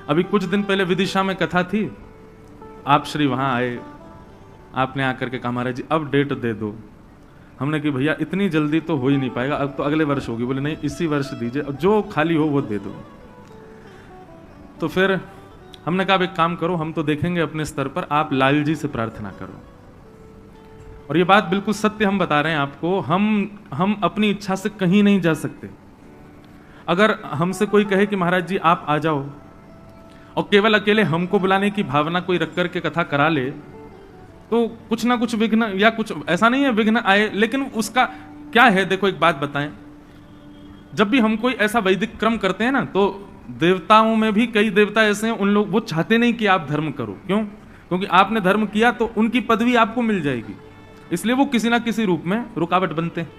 अभी कुछ दिन पहले विदिशा में कथा थी, आप श्री वहां आए, आपने आकर के कहा महाराज जी अब डेट दे दो। हमने कि भैया इतनी जल्दी तो हो ही नहीं पाएगा, अब तो अगले वर्ष होगी। बोले नहीं इसी वर्ष दीजिए, जो खाली हो वो दे दो। तो फिर हमने कहा अब एक काम करो, हम तो देखेंगे अपने स्तर पर, आप लाल जी से प्रार्थना करो। और ये बात बिल्कुल सत्य हम बता रहे हैं आपको, हम अपनी इच्छा से कहीं नहीं जा सकते। अगर हमसे कोई कहे कि महाराज जी आप आ जाओ, और केवल अकेले हमको बुलाने की भावना कोई रख करके कथा करा ले, तो कुछ ना कुछ विघ्न, या कुछ ऐसा नहीं है विघ्न आए, लेकिन उसका क्या है। देखो एक बात बताएं, जब भी हम कोई ऐसा वैदिक क्रम करते हैं ना, तो देवताओं में भी कई देवता ऐसे हैं, उन लोग वो चाहते नहीं कि आप धर्म करो। क्यों? क्योंकि आपने धर्म किया तो उनकी पदवी आपको मिल जाएगी, इसलिए वो किसी ना किसी रूप में रुकावट बनते हैं।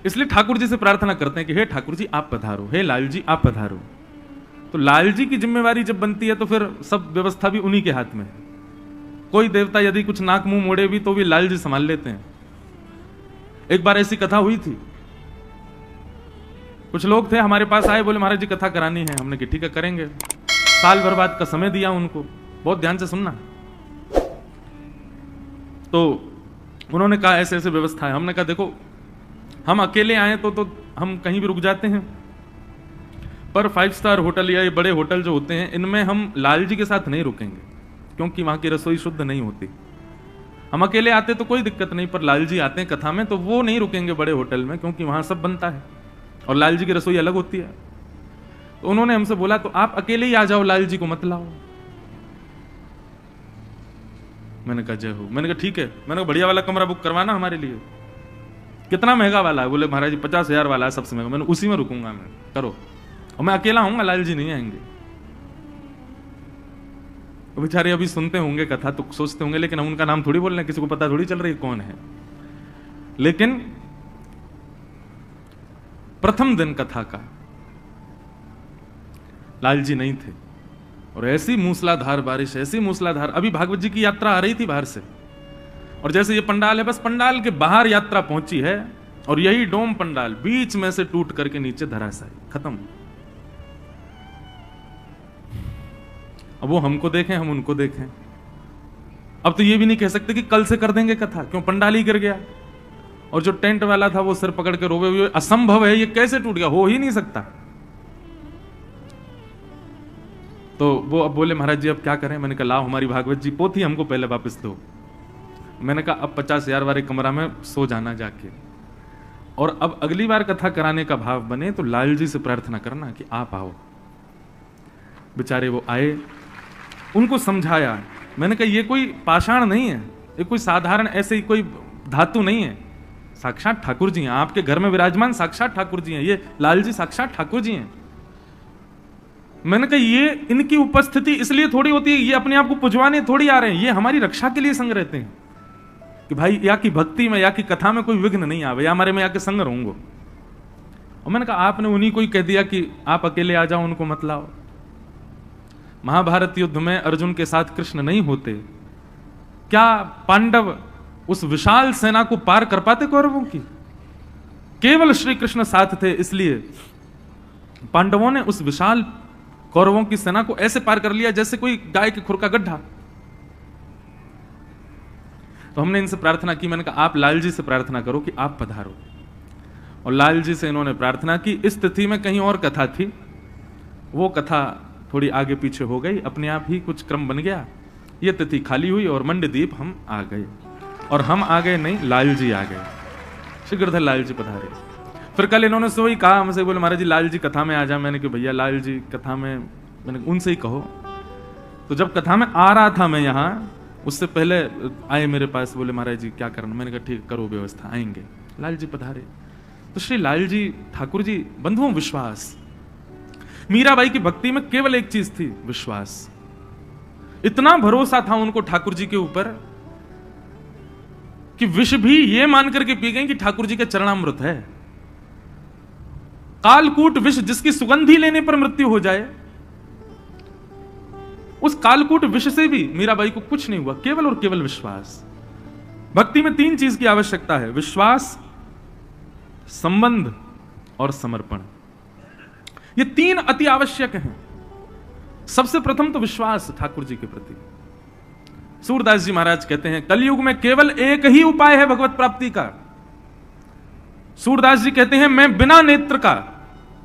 इसलिए ठाकुर जी से प्रार्थना करते हैं कि हे ठाकुर जी आप पधारो, हे लाल जी आप पधारो। तो लाल जी की जिम्मेवारी जब बनती है तो फिर सब व्यवस्था भी उन्हीं के हाथ में है। कोई देवता यदि कुछ नाक मुंह मोड़े भी तो भी लाल जी संभाल लेते हैं। एक बार ऐसी कथा हुई थी, कुछ लोग थे हमारे पास आए, बोले महाराज जी कथा करानी है। हमने कि ठीक है करेंगे। साल भर बाद का समय दिया उनको, बहुत ध्यान से सुनना। तो उन्होंने कहा ऐसे ऐसे व्यवस्था है। हमने कहा देखो हम अकेले आए तो हम कहीं भी रुक जाते हैं, पर 5 स्टार होटल या ये बड़े होटल जो होते हैं इनमें हम लाल जी के साथ नहीं रुकेंगे, क्योंकि वहां की रसोई शुद्ध नहीं होती। हम अकेले आते तो कोई दिक्कत नहीं, पर लाल जी आते हैं कथा में तो वो नहीं रुकेंगे बड़े होटल में, क्योंकि वहां सब बनता है और लाल जी की रसोई अलग होती है। तो उन्होंने हमसे बोला तो आप अकेले ही आ जाओ, लाल जी को मत लाओ। मैंने कहा जय हो। मैंने कहा ठीक है। मैंने कहा बढ़िया वाला कमरा बुक करवाना हमारे लिए। कितना महंगा वाला है? बोले महाराज जी 50,000 वाला है सबसे महंगा। मैंने उसी में रुकूंगा मैं, करो। और मैं अकेला आऊंगा, लाल जी नहीं आएंगे। बेचारे अभी सुनते होंगे कथा तो सोचते होंगे लेकिन हम उनका नाम थोड़ी बोल रहे हैं, किसी को पता थोड़ी चल रही कौन है। लेकिन प्रथम दिन कथा का लाल जी नहीं थे, और ऐसी मूसलाधार बारिश, ऐसी मूसलाधार। अभी भागवत जी की यात्रा आ रही थी बाहर से, और जैसे ये पंडाल है, बस पंडाल के बाहर यात्रा पहुंची है, और यही डोम पंडाल बीच में से टूट करके नीचे धराशायी, खत्म। अब वो हमको देखें, हम उनको देखें। अब तो ये भी नहीं कह सकते कि कल से कर देंगे कथा, क्यों पंडाल ही गिर गया। और जो टेंट वाला था वो सिर पकड़ के रोवे हुए, असंभव है, ये कैसे टूट गया, हो ही नहीं सकता। तो वो अब बोले महाराज जी अब क्या करें। मैंने कहा लाओ हमारी भागवत जी पोथी हमको पहले वापस दो। मैंने कहा अब 50,000 वाले कमरा में सो जाना जाके, और अब अगली बार कथा कराने का भाव बने तो लाल जी से प्रार्थना करना कि आप आओ। बेचारे वो आए, उनको समझाया। मैंने कहा ये कोई पाषाण नहीं है, ये कोई साधारण ऐसे ही कोई धातु नहीं है, साक्षात ठाकुर जी हैं। आपके घर में विराजमान साक्षात ठाकुर जी हैं, ये लाल जी साक्षात ठाकुर जी हैं। मैंने कहा ये इनकी उपस्थिति इसलिए थोड़ी होती है, ये अपने आप को पुजवाने थोड़ी आ रहे हैं, ये हमारी रक्षा के लिए संग रहते हैं कि भाई या की भक्ति में या की कथा में कोई विघ्न नहीं आवे, या हमारे में आके संग रहूंगो। और मैंने कहा आपने उन्हीं को ही कह दिया कि आप अकेले आ जाओ, उनको मत लाओ। महाभारत युद्ध में अर्जुन के साथ कृष्ण नहीं होते, क्या पांडव उस विशाल सेना को पार कर पाते कौरवों की? केवल श्री कृष्ण साथ थे, इसलिए पांडवों ने उस विशाल कौरवों की सेना को ऐसे पार कर लिया जैसे कोई गाय के खुर का गड्ढा। तो हमने इनसे प्रार्थना की। मैंने कहा आप लाल जी से प्रार्थना करो कि आप पधारो। और लाल जी से इन्होंने प्रार्थना की। इस तिथि में कहीं और कथा थी, वो कथा थोड़ी आगे पीछे हो गई, अपने आप ही कुछ क्रम बन गया। ये तिथि खाली हुई और मंडदीप हम आ गए, और हम आ गए नहीं, लाल जी आ गए। श्री गिरधर लाल जी पधारे। फिर कल इन्होंने से वही कहा हमसे, बोले महाराज जी लाल जी कथा में आ जा। मैंने कहा भैया लाल जी कथा में, मैंने उनसे ही कहो। तो जब कथा में आ रहा था मैं यहाँ, उससे पहले आए मेरे पास, बोले महाराज जी क्या करना। मैंने कहा ठीक करो व्यवस्था, आएंगे। लाल जी पधारे। तो श्री लाल जी ठाकुर जी, बंधुओं विश्वास, मीराबाई की भक्ति में केवल एक चीज थी, विश्वास। इतना भरोसा था उनको ठाकुर जी के ऊपर कि विष भी ये मान करके पी गए कि ठाकुर जी का चरणामृत है। कालकूट विष जिसकी सुगंधी लेने पर मृत्यु हो जाए, उस कालकूट विष से भी मीराबाई को कुछ नहीं हुआ, केवल और केवल विश्वास। भक्ति में 3 चीज की आवश्यकता है, विश्वास, संबंध और समर्पण। ये 3 अति आवश्यक हैं। सबसे प्रथम तो विश्वास ठाकुर जी के प्रति। सूरदास जी महाराज कहते हैं कलयुग में केवल एक ही उपाय है भगवत प्राप्ति का। सूरदास जी कहते हैं मैं बिना नेत्र का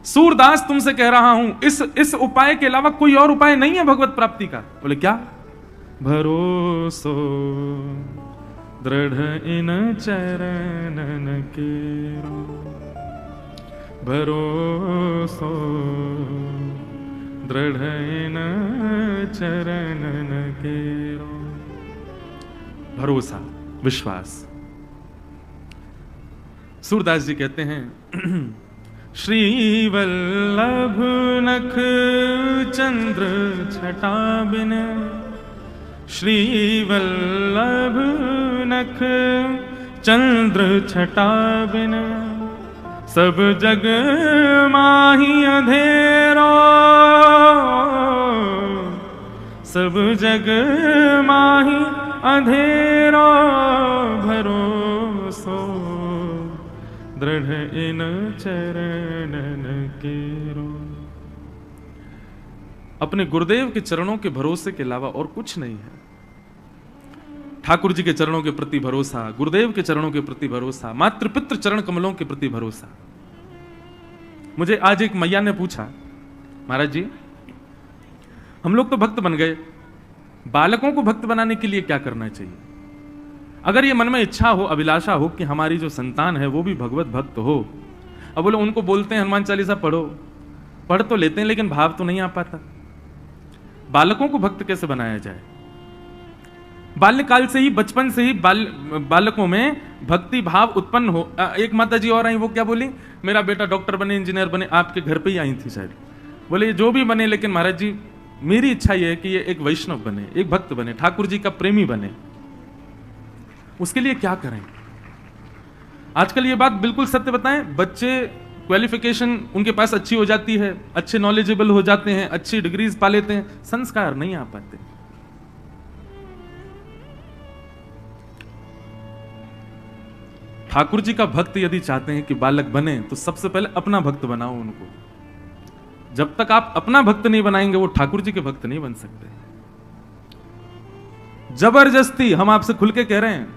सूरदास तुमसे कह रहा हूं, इस उपाय के अलावा कोई और उपाय नहीं है भगवत प्राप्ति का। बोले क्या? भरोसो दृढ़ इन चरणन केरो, भरोसो दृढ़ इन चरणन केरो। भरोसा, विश्वास। सूरदास जी कहते हैं श्री वल्लभ नख चंद्र छटा बिन, श्री वल्लभ नख चंद्र छटा बिन, सब जग माही अंधेरो, सब जग माही अंधेरो, भरोसो दृढ़ इन चरणन केरो। अपने गुरुदेव के चरणों के भरोसे के अलावा और कुछ नहीं है। ठाकुर जी के चरणों के प्रति भरोसा, गुरुदेव के चरणों के प्रति भरोसा, मातृ पितृ चरण कमलों के प्रति भरोसा। मुझे आज एक मैया ने पूछा, महाराज जी हम लोग तो भक्त बन गए, बालकों को भक्त बनाने के लिए क्या करना चाहिए? अगर ये मन में इच्छा हो, अभिलाषा हो कि हमारी जो संतान है वो भी भगवत भक्त हो। अब बोलो उनको बोलते हैं हनुमान चालीसा पढ़ो, पढ़ तो लेते हैं लेकिन भाव तो नहीं आ पाता। बालकों को भक्त कैसे बनाया जाए? बाल्यकाल से ही, बचपन से ही बालकों में भक्ति भाव उत्पन्न हो। एक माता जी और आई, वो क्या बोली, मेरा बेटा डॉक्टर बने, इंजीनियर बने, आपके घर पे ही आई थी शायद। बोले जो भी बने लेकिन महाराज जी मेरी इच्छा ये है कि ये एक वैष्णव बने, एक भक्त बने, ठाकुर जी का प्रेमी बने। उसके लिए क्या करें? आजकल ये बात बिल्कुल सत्य बताएं, बच्चे क्वालिफिकेशन उनके पास अच्छी हो जाती है, अच्छे नॉलेजेबल हो जाते हैं, अच्छी डिग्रीज पा लेते हैं, संस्कार नहीं आ पाते। ठाकुर जी का भक्त यदि चाहते हैं कि बालक बने तो सबसे पहले अपना भक्त बनाओ उनको। जब तक आप अपना भक्त नहीं बनाएंगे वो ठाकुर जी के भक्त नहीं बन सकते। जबरदस्ती, हम आपसे खुल के कह रहे हैं,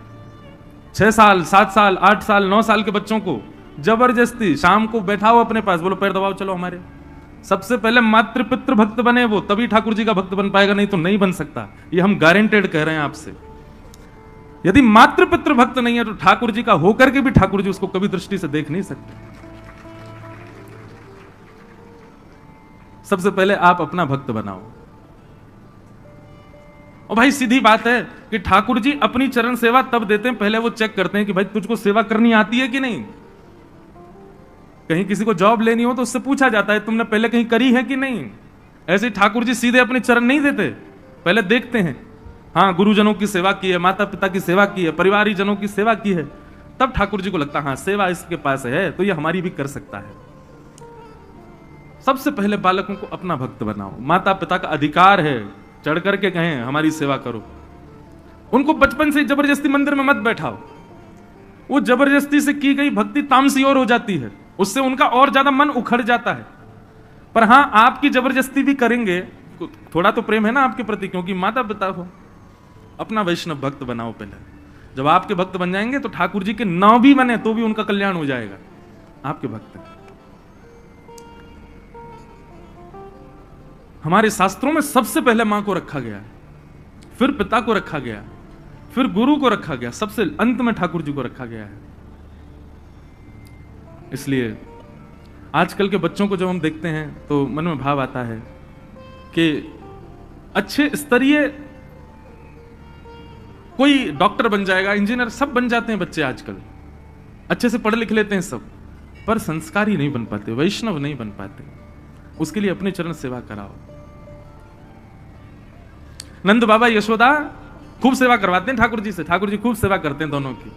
6 साल 7 साल 8 साल 9 साल के बच्चों को जबरदस्ती शाम को बैठाओ अपने पास, बोलो पैर दबाओ चलो हमारे। सबसे पहले मातृ पितृ भक्त बने वो, तभी ठाकुर जी का भक्त बन पाएगा, नहीं तो नहीं बन सकता। ये हम गारंटेड कह रहे हैं आपसे। यदि मातृ पितृ भक्त नहीं है तो ठाकुर जी का होकर के भी ठाकुर जी उसको कभी दृष्टि से देख नहीं सकते। सबसे पहले आप अपना भक्त बनाओ। और भाई सीधी बात है कि ठाकुर जी अपनी चरण सेवा तब देते हैं, पहले वो चेक करते हैं कि भाई तुझको सेवा करनी आती है कि नहीं। कहीं किसी को जॉब लेनी हो तो उससे पूछा जाता है तुमने पहले कहीं करी है कि नहीं। ऐसे ठाकुर जी सीधे अपने चरण नहीं देते, पहले देखते हैं, हाँ गुरुजनों की सेवा की है, माता पिता की सेवा की है, परिवारी जनों की सेवा की है, तब ठाकुर जी को लगता है हाँ सेवा इसके पास है तो ये हमारी भी कर सकता है। सबसे पहले बालकों को अपना भक्त बनाओ। माता पिता का अधिकार है चढ़ करके कहें हमारी सेवा करो। उनको बचपन से जबरदस्ती मंदिर में मत बैठाओ, वो जबरदस्ती से की गई भक्ति तामसी और हो जाती है, उससे उनका और ज्यादा मन उखड़ जाता है। पर हां आपकी जबरदस्ती भी करेंगे, थोड़ा तो प्रेम है ना आपके प्रति, क्योंकि माता पिता हो। अपना वैष्णव भक्त बनाओ पहले। जब आपके भक्त बन जाएंगे तो ठाकुर जी के नाव भी बने तो भी उनका कल्याण हो जाएगा। आपके भक्त हमारे शास्त्रों में सबसे पहले मां को रखा गया, फिर पिता को रखा गया, फिर गुरु को रखा गया, सबसे अंत में ठाकुर जी को रखा गया है। इसलिए आजकल के बच्चों को जब हम देखते हैं तो मन में भाव आता है कि अच्छे स्तरीय कोई डॉक्टर बन जाएगा, इंजीनियर सब बन जाते हैं बच्चे आजकल, अच्छे से पढ़ लिख लेते हैं सब, पर संस्कारी नहीं बन पाते, वैष्णव नहीं बन पाते। उसके लिए अपने चरण सेवा कराओ। नंद बाबा यशोदा खूब सेवा करवाते हैं ठाकुर जी से, ठाकुर जी खूब सेवा करते हैं दोनों की।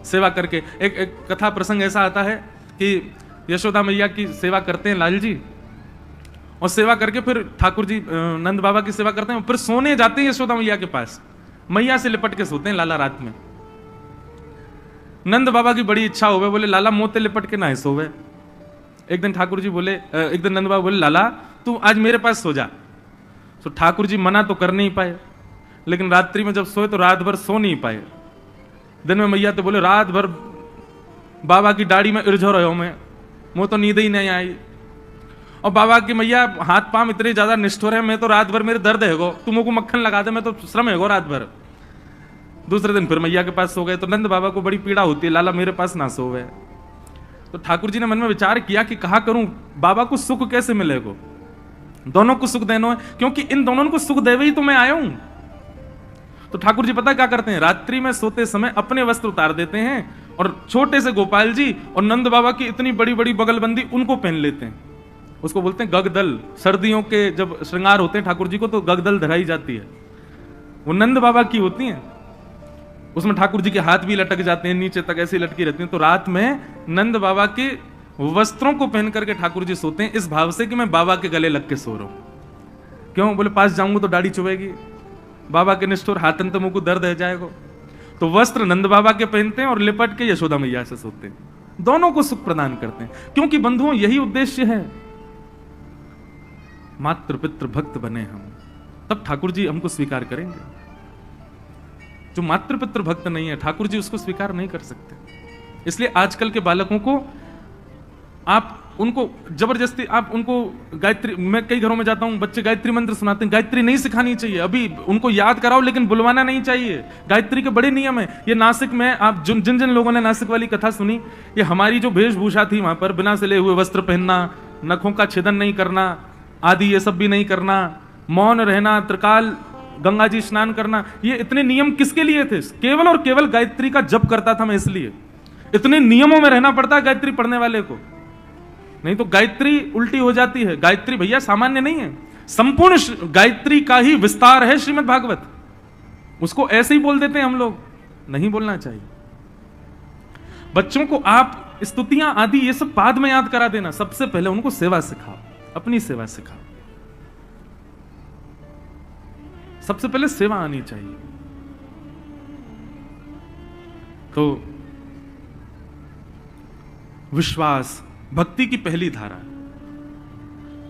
सेवा करके एक कथा प्रसंग ऐसा आता है कि यशोदा मैया की सेवा करते हैं लाल जी, और सेवा करके फिर ठाकुर जी नंद बाबा की सेवा करते हैं, फिर सोने जाते हैं यशोदा मैया के पास, मैया से लिपट के सोते हैं लाला रात में। नंद बाबा की बड़ी इच्छा होवे, बोले लाला मोते लिपट के ना सोवे, एक दिन ठाकुर जी बोले, एक दिन नंद बाबा बोले, लाला तू आज मेरे पास सो जा। तो ठाकुर जी मना तो कर नहीं पाए, लेकिन रात्रि में जब सोए तो रात भर सो नहीं पाए। दिन में मैया तो बोले, रात भर बाबा की दाढ़ी में इर्झो रहो, मैं तो नींद ही नहीं आई। और बाबा की मैया हाथ पांव इतने ज्यादा निष्ठुर है, मैं तो रात भर मेरे दर्द है गो, तुमको को मक्खन लगा दे, मैं तो श्रम है गो रात भर। दूसरे दिन फिर मैया के पास सो गए। तो नंद बाबा को बड़ी पीड़ा होती है, लाला मेरे पास ना सोवे। तो ठाकुर जी ने मन में विचार किया कि कहा करूं, बाबा को सुख कैसे मिलेगा, दोनों को सुख देना है, क्योंकि इन दोनों को सुख देवे ही तो मैं आया हूं। तो ठाकुर जी पता क्या करते हैं, रात्रि में सोते समय अपने वस्त्र उतार देते हैं और छोटे से गोपाल जी और नंद बाबा की इतनी बड़ी बड़ी बगलबंदी उनको पहन लेते हैं। उसको बोलते हैं गगदल। सर्दियों के जब श्रृंगार होते हैं ठाकुर जी को तो गगदल धराई जाती है, वो नंद बाबा की होती है। उसमें ठाकुर जी के हाथ भी लटक जाते हैं, नीचे तक ऐसी लटकी रहती हैं। तो रात में नंद बाबा के वस्त्रों को पहन करके ठाकुर जी सोते हैं, इस भाव से कि मैं बाबा के गले लग के सो रहा हूं। क्यों? बोले पास जाऊंगा तो दाढ़ी चुभेगी, बाबा के निष्ठुर हाथन तो मुंह को दर्द है जाएगा। तो वस्त्र नंद बाबा के पहनते हैं और लिपट के यशोदा मैया से सोते हैं, दोनों को सुख प्रदान करते हैं। क्योंकि बंधुओं यही उद्देश्य है, मातृ पितृ भक्त बने हम, तब ठाकुर जी हमको स्वीकार करेंगे। जो मातृ पितृ भक्त नहीं है, ठाकुर जी उसको स्वीकार नहीं कर सकते। इसलिए आजकल के बालकों को आप उनको जबरदस्ती आप उनको गायत्री, मैं कई घरों में जाता हूं, बच्चे गायत्री मंत्र सुनाते हैं, गायत्री नहीं सिखानी चाहिए, अभी उनको याद कराओ लेकिन बुलवाना नहीं चाहिए। गायत्री के बड़े नियम है। ये नासिक में आप जिन जिन लोगों ने नासिक वाली कथा सुनी, ये हमारी जो वेशभूषा थी वहां पर बिना सिले हुए वस्त्र पहनना, नखों का छेदन नहीं करना आदि, ये सब भी नहीं करना, मौन रहना, त्रिकाल गंगा जी स्नान करना, ये इतने नियम किसके लिए थे? केवल और केवल गायत्री का जप करता था मैं, इसलिए इतने नियमों में रहना पड़ता है गायत्री पढ़ने वाले को, नहीं तो गायत्री उल्टी हो जाती है। गायत्री भैया सामान्य नहीं है, संपूर्ण गायत्री का ही विस्तार है श्रीमद् भागवत। उसको ऐसे ही बोल देते हैं हम लोग, नहीं बोलना चाहिए। बच्चों को आप स्तुतियां आदि ये सब बाद में याद करा देना, सबसे पहले उनको सेवा सिखाओ, अपनी सेवा सिखाओ। सबसे पहले सेवा आनी चाहिए। तो विश्वास भक्ति की पहली धारा।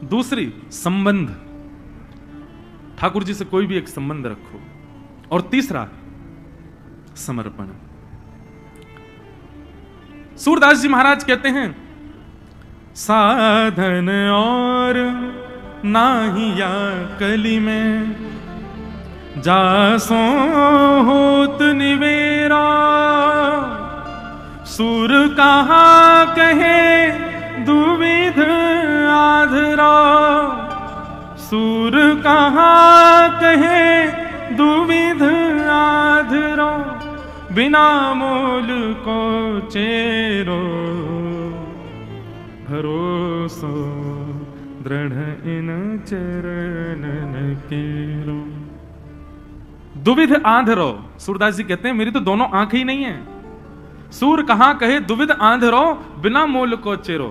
दूसरी संबंध, ठाकुर जी से कोई भी एक संबंध रखो। और तीसरा समर्पण। सूरदास जी महाराज कहते हैं, साधन और नाहिया कली में जासो होत निवेरा, सुर कहा कहे दुविध आधरा, सुर कहा कहे दुविध आधरा, बिना मोल को चेरो भरोसो दृढ़ इन चरणन केरो। दुविध आंधरो, सूरदास जी कहते हैं मेरी तो दोनों आंखें ही नहीं है। सूर कहां कहे दुविध आंधरो, बिना मोल को चेरो।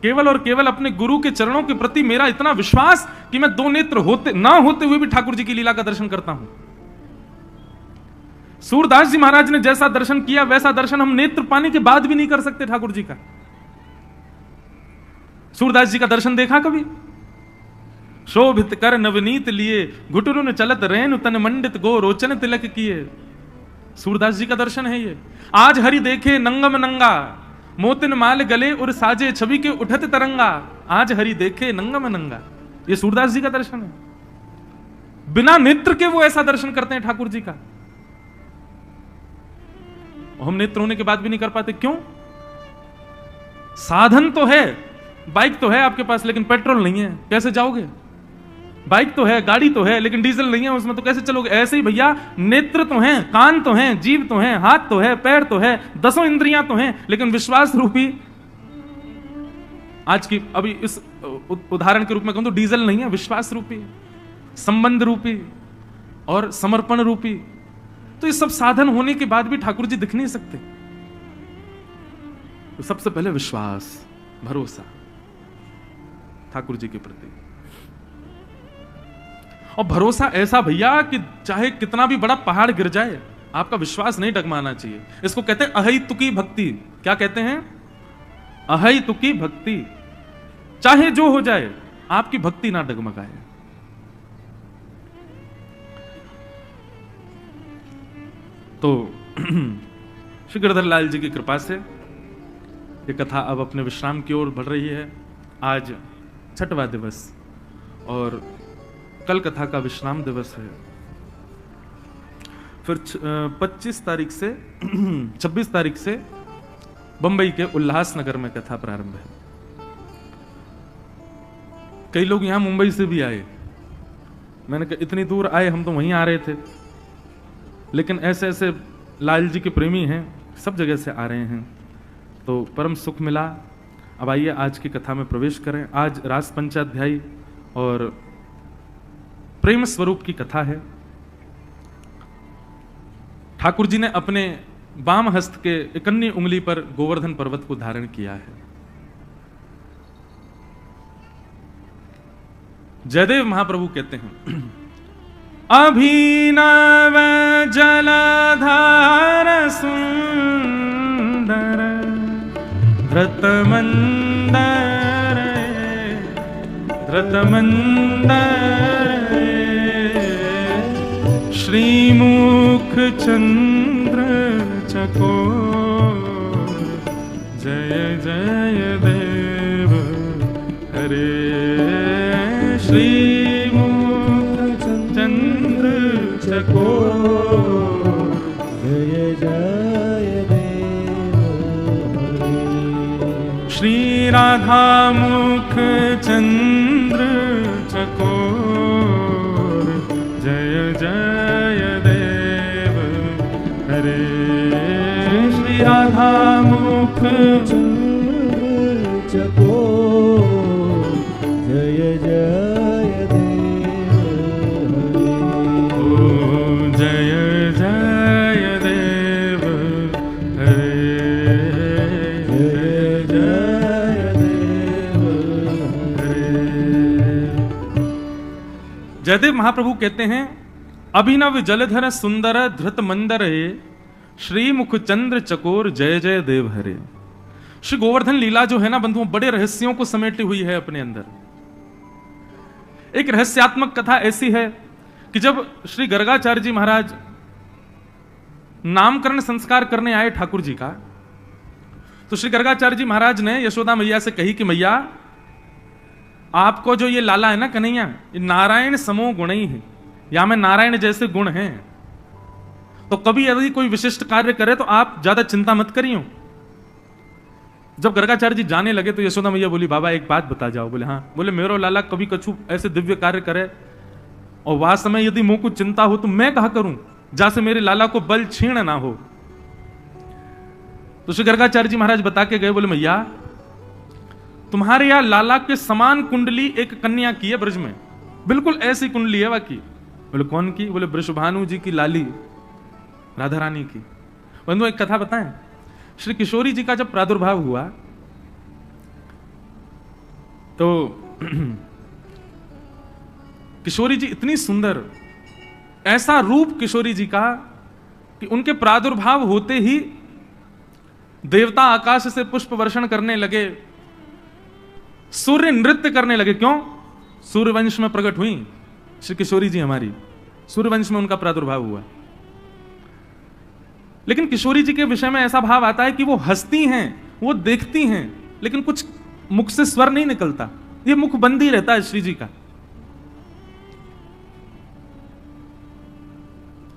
केवल और केवल अपने गुरु के चरणों के प्रति मेरा इतना विश्वास कि मैं दो नेत्र होते ना होते हुए भी ठाकुर जी की लीला का दर्शन करता हूं। सूरदास जी महाराज ने जैसा दर्शन किया वैसा दर्शन हम नेत्र पाने के बाद भी नहीं कर सकते ठाकुर जी का। सूरदास जी का दर्शन देखा कभी? शोभित कर नवनीत लिए, घुटुरुन चलत रेनु तन मंडित गो रोचन तिलक किए। सूरदास जी का दर्शन है ये। आज हरि देखे नंगम नंगा, मोतिन माल गले और साजे छवि के उठत तरंगा। आज हरि देखे नंगम नंगा, ये सूरदास जी का दर्शन है। बिना नेत्र के वो ऐसा दर्शन करते हैं ठाकुर जी का। हम नेत्र होने के बाद भी नहीं कर पाते, क्यों? साधन तो है, बाइक तो है आपके पास लेकिन पेट्रोल नहीं है, कैसे जाओगे? बाइक तो है, गाड़ी तो है, लेकिन डीजल नहीं है उसमें, तो कैसे चलोगे? ऐसे ही भैया नेत्र तो हैं, कान तो हैं, जीभ तो हैं, हाथ तो है, पैर तो है, 10 इंद्रियां तो हैं, लेकिन विश्वास रूपी, आज की अभी इस उदाहरण के रूप में कहूं तो डीजल नहीं है, विश्वास रूपी, संबंध रूपी और समर्पण रूपी। तो ये सब साधन होने के बाद भी ठाकुर जी दिख नहीं सकते। तो सबसे पहले विश्वास, भरोसा ठाकुर जी के प्रति। और भरोसा ऐसा भैया कि चाहे कितना भी बड़ा पहाड़ गिर जाए, आपका विश्वास नहीं डगमाना चाहिए। इसको कहते हैं अहैतुकी भक्ति। क्या कहते हैं? अहैतुकी भक्ति। चाहे जो हो जाए, आपकी भक्ति ना डगमगाए। तो श्री गिरधर लाल जी की कृपा से ये कथा अब अपने विश्राम की ओर बढ़ रही है। आज 6वां दिवस और कल कथा का विश्राम दिवस है। फिर 25 तारीख से 26 तारीख से बंबई के उल्लासनगर में कथा प्रारंभ है। कई लोग यहां मुंबई से भी आए। मैंने कहा इतनी दूर आए, हम तो वहीं आ रहे थे, लेकिन ऐसे ऐसे लाल जी के प्रेमी हैं, सब जगह से आ रहे हैं, तो परम सुख मिला। अब आइए आज की कथा में प्रवेश करें। आज रास पंचाध्यायी और प्रेम स्वरूप की कथा है। ठाकुर जी ने अपने वाम हस्त के इकन्नी उंगली पर गोवर्धन पर्वत को धारण किया है। जयदेव महाप्रभु कहते हैं, अभिनव जलधार सुंदर धृतमंदर श्रीमुख चंद्र चकोर जय जय देव हरे। श्रीमुख चंद्र चकोर जय जय देव हरे। श्री राधा मुख चंद्र चकोर जय जय देव हरे। श्री राधा मुख चंद्र चकोर जय जय देव हरे। ओ जय जय देव हरे। जय जय देव हरे। जयदेव महाप्रभु कहते हैं, अभिनव जलधर सुंदर धृत मंदर श्रीमुख चंद्र चकोर जय जय देव हरे। श्री गोवर्धन लीला जो है ना बंधुओं, बड़े रहस्यों को समेटी हुई है अपने अंदर। एक रहस्यात्मक कथा ऐसी है कि जब श्री गर्गाचार्य जी महाराज नामकरण संस्कार करने आए ठाकुर जी का, तो श्री गर्गाचार्य जी महाराज ने यशोदा मैया से कही कि मैया, आपको जो ये लाला है ना कन्हैया, ये नारायण समो गुण ही है, या में नारायण जैसे गुण हैं, तो कभी यदि कोई विशिष्ट कार्य करे तो आप ज्यादा चिंता मत करियो। जब गर्गाचार्य जी जाने लगे तो यशोदा मैया बोली, बाबा एक बात बता जाओ। बोले हाँ। बोले मेरो लाला कभी कछु ऐसे दिव्य कार्य करे और वह समय यदि मुंह को चिंता हो तो मैं कहा करूं, जैसे मेरे लाला को बल क्षीण ना हो। तो श्री गर्गाचार्य जी महाराज बता के गए, बोले मैया तुम्हारे यहां लाला के समान कुंडली एक कन्या की है ब्रज में, बिल्कुल ऐसी कुंडली है बाकी। बोले कौन की? बोले वृषभानु जी की लाली राधा रानी की। बंधु एक कथा बताएं, श्री किशोरी जी का जब प्रादुर्भाव हुआ तो किशोरी जी इतनी सुंदर, ऐसा रूप किशोरी जी का कि उनके प्रादुर्भाव होते ही देवता आकाश से पुष्प वर्षण करने लगे, सूर्य नृत्य करने लगे। क्यों? सूर्यवंश में प्रकट हुई श्री किशोरी जी हमारी, सूर्यवंश में उनका प्रादुर्भाव हुआ। लेकिन किशोरी जी के विषय में ऐसा भाव आता है कि वो हंसती हैं, वो देखती हैं, लेकिन कुछ मुख से स्वर नहीं निकलता, ये मुख बंद ही रहता है श्री जी का।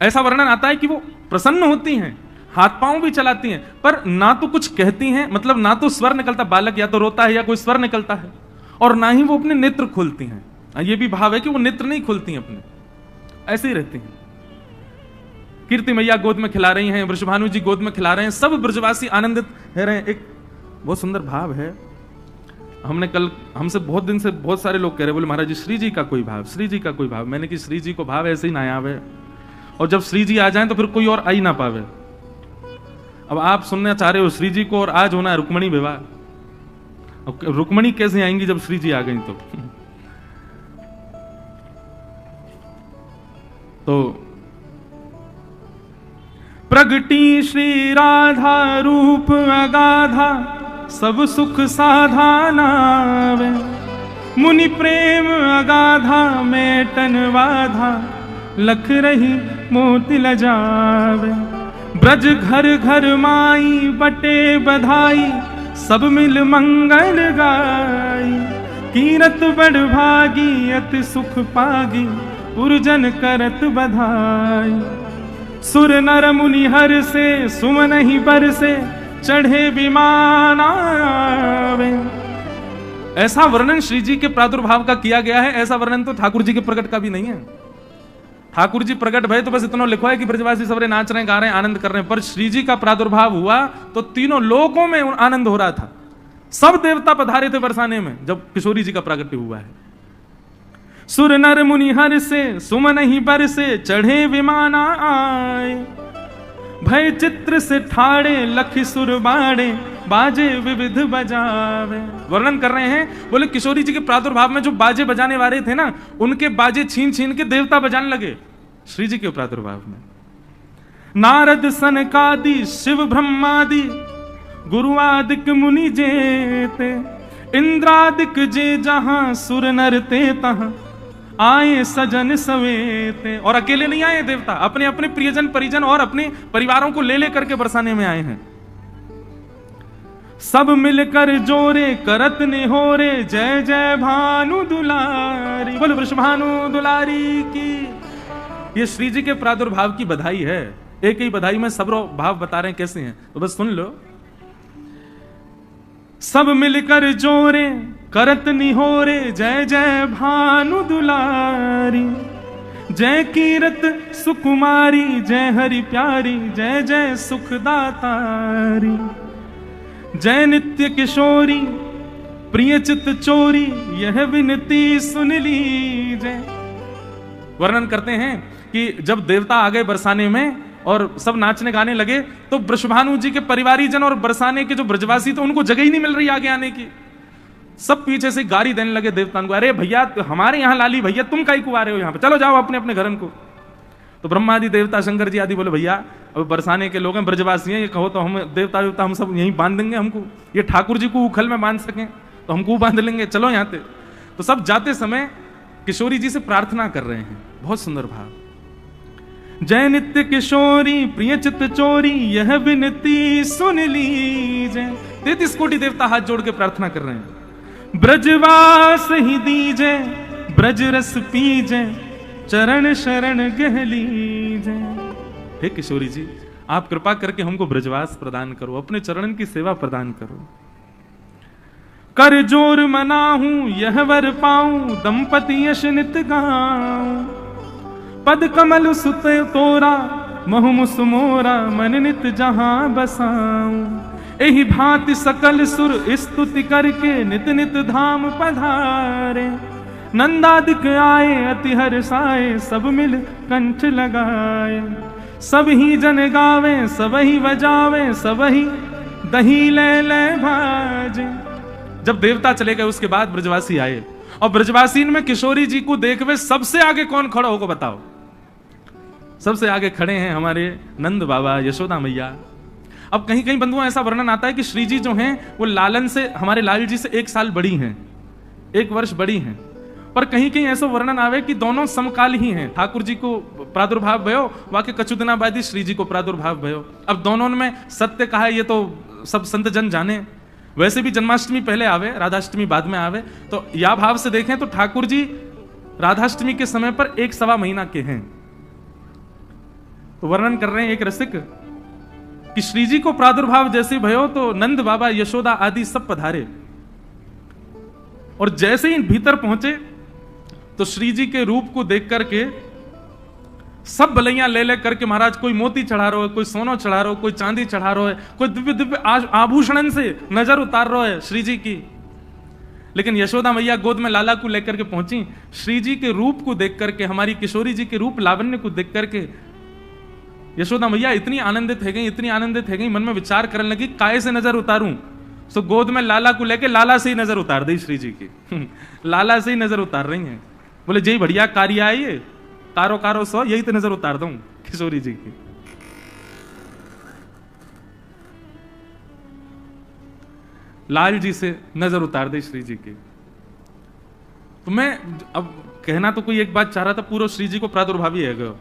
ऐसा वर्णन आता है कि वो प्रसन्न होती हैं, हाथ पांव भी चलाती हैं, पर ना तो कुछ कहती हैं, मतलब ना तो स्वर निकलता, बालक या तो रोता है या कोई स्वर निकलता है, और ना ही वो अपने नेत्र खोलती हैं। ये भी भाव है कि वो नेत्र नहीं खोलती हैं अपने, ऐसे ही रहती हैं। कीर्ति मैया गोद में खिला रही हैं, वृषभानु जी गोद में खिला रहे हैं, सब ब्रजवासी आनंदित रह रहे हैं। एक बहुत सुंदर भाव है। हमने कल, हमसे बहुत दिन से बहुत सारे लोग कह रहे, बोले महाराज जी श्री जी का कोई भाव, श्री जी का कोई भाव। मैंने कि श्री जी को भाव ऐसे ही ना आवे, और जब श्री जी आ जाए तो फिर कोई और आ ही ना पावे। अब आप सुनना चाह रहे हो श्री जी को, और आज होना है रुक्मणी विवाह। अब रुक्मणी कैसे आएंगी जब श्री जी आ गई? तो प्रगटी श्री राधा रूप अगाधा, सब सुख साधा नावे। मुनि प्रेम अगाधा मेटन बाधा, लख रही मोति लजावे। ब्रज घर घर माई बटे बधाई, सब मिल मंगल गाई। कीरत बड़ भागी अति सुख पागी, पुरजन करत बधाई। सुर नर मुनि हर से सुमन ही बर से, चढ़े विमान आवे। ऐसा वर्णन श्री जी के प्रादुर्भाव का किया गया है, ऐसा वर्णन तो ठाकुर जी के प्रकट का भी नहीं है। ठाकुर जी प्रकट भय तो बस इतना लिखा है कि ब्रजवासी सबरे नाच रहे, गा रहे हैं, आनंद कर रहे हैं, पर श्री जी का प्रादुर्भाव हुआ तो तीनों लोकों में आनंद हो रहा था। सब देवता पधारे थे बरसाने में जब किशोरी जी का प्रागट्य हुआ है। सुर नर मुनि हर से सुमन ही बर से, चढ़े विमान आए। भय चित्र से ठाड़े लखि सुर बाड़े, बाजे विविध बजावे। वर्णन कर रहे हैं, बोले किशोरी जी के प्रादुर्भाव में जो बाजे बजाने वाले थे ना, उनके बाजे छीन छीन के देवता बजाने लगे श्री जी के प्रादुर्भाव में। नारद सनकादि शिव ब्रह्मादि, गुरुआदिक मुनि जेते। इंद्रादिक जे जहां सुर नर ते तहां, आए सजन सवेते। और अकेले नहीं आए देवता, अपने अपने प्रियजन परिजन और अपने परिवारों को ले ले करके बरसाने में आए हैं। सब मिलकर जोरे करत निहोरे, जय जय भानु दुलारी। बोल वृषभानु दुलारी की। ये श्री जी के प्रादुर्भाव की बधाई है। एक ही बधाई में सब भाव बता रहे हैं कैसे हैं, तो बस सुन लो। सब मिलकर जोरे करत निहोरे, जय जय भानु दुलारी। जय कीरत सुकुमारी, जय हरि प्यारी, जय जय सुखदातारी। जय नित्य किशोरी प्रिय चित चोरी, यह विनती सुन लीजय। वर्णन करते हैं कि जब देवता आ गए बरसाने में और सब नाचने गाने लगे, तो वृषभानु जी के परिवारीजन और बरसाने के जो ब्रजवासी थे उनको जगह ही नहीं मिल रही आगे आने की। सब पीछे से गाली देने लगे देवताओं को, अरे भैया हमारे यहाँ लाली भैया, तुम कहीं को आ रहे हो यहाँ पे, चलो जाओ अपने अपने घरन को। तो ब्रह्मादि देवता शंकर जी आदि बोले भैया अब बरसाने के लोग हैं, ब्रजवासी हैं, ये कहो तो हम देवता देवता हम सब यहीं बांध देंगे, हमको ये ठाकुर जी को उखल में बांध सकें तो हमको बांध लेंगे, चलो यहाँ पे। तो सब जाते समय किशोरी जी से प्रार्थना कर रहे हैं, बहुत सुंदर भाव। जय नित्य किशोरी प्रिय चित चोरी, यह विनती सुन लीजय। 33 कोटि देवता हाथ जोड़ के प्रार्थना कर रहे हैं। ब्रजवास ही दीजय, ब्रज रस पीजय, चरण शरण गह लीजय। हे किशोरी जी, आप कृपा करके हमको ब्रजवास प्रदान करो, अपने चरणन की सेवा प्रदान करो। कर जोर मनाहूं यह वर पाऊं, दंपति यश नित गाऊं। पद कमल सुत तोरा, महु मुस मोरा, मन नित जहां बसाऊं। एहि भांति सकल सुर स्तुति करके, नित नित धाम पधारे। नंदादिक आए अति हर्षाए, सब मिल कंठ लगाए। सब ही जन गावे सब ही बजावे, सब ही दही ले ले भाजे। जब देवता चले गए उसके बाद ब्रजवासी आए, और ब्रजवासी में किशोरी जी को देख वे सबसे आगे कौन खड़ा होगा बताओ? सबसे आगे खड़े हैं हमारे नंद बाबा, यशोदा मैया। अब कहीं कहीं बंधुओं ऐसा वर्णन आता है कि श्री जी जो हैं वो लालन से, हमारे लाल जी से 1 साल बड़ी हैं, 1 वर्ष बड़ी हैं। पर कहीं कहीं ऐसा वर्णन आवे कि दोनों समकाल ही हैं। ठाकुर जी को प्रादुर्भाव भयो, वाके कछु दिना बाद ही श्री जी को प्रादुर्भाव भयो। अब दोनों में सत्य कहा है ये तो सब संत जन जाने। वैसे भी जन्माष्टमी पहले आवे, राधाष्टमी बाद में आवे, तो या भाव से देखें तो ठाकुर जी राधाष्टमी के समय पर 1 महीना के हैं। तो वर्णन कर रहे हैं एक रसिक कि श्री जी को प्रादुर्भाव जैसे भयो तो नंद बाबा, यशोदा आदि सब पधारे, और जैसे ही भीतर पहुंचे तो श्री जी के रूप को देख करके सब बलैया ले ले करके महाराज कोई मोती चढ़ा रहा है, कोई सोना चढ़ा रहा है, कोई चांदी चढ़ा रहा है, कोई दिव्य दिव्य आभूषण से नजर उतार रहा है श्री जी की। लेकिन यशोदा मैया गोद में लाला को लेकर के पहुंची, श्री जी के रूप को देख करके, हमारी किशोरी जी के रूप लावण्य को देख करके यशोदा मैया इतनी आनंदित है गई, इतनी आनंदित है गई, मन में विचार करने लगी काय से नजर उतारूं। सो गोद में लाला को लेके लाला से ही नजर उतार दी श्री जी की। लाला से ही नजर उतार रही हैं। बोले जय बढ़िया कार्य है ये, कारो कारो सो यही तो नजर उतार दूं किशोरी जी की। लाल जी से नजर उतार दी श्री जी की। तो मैं अब कहना तो कोई एक बात चाह रहा था, पूर्व श्री जी को प्रादुर्भाव ही है गयो।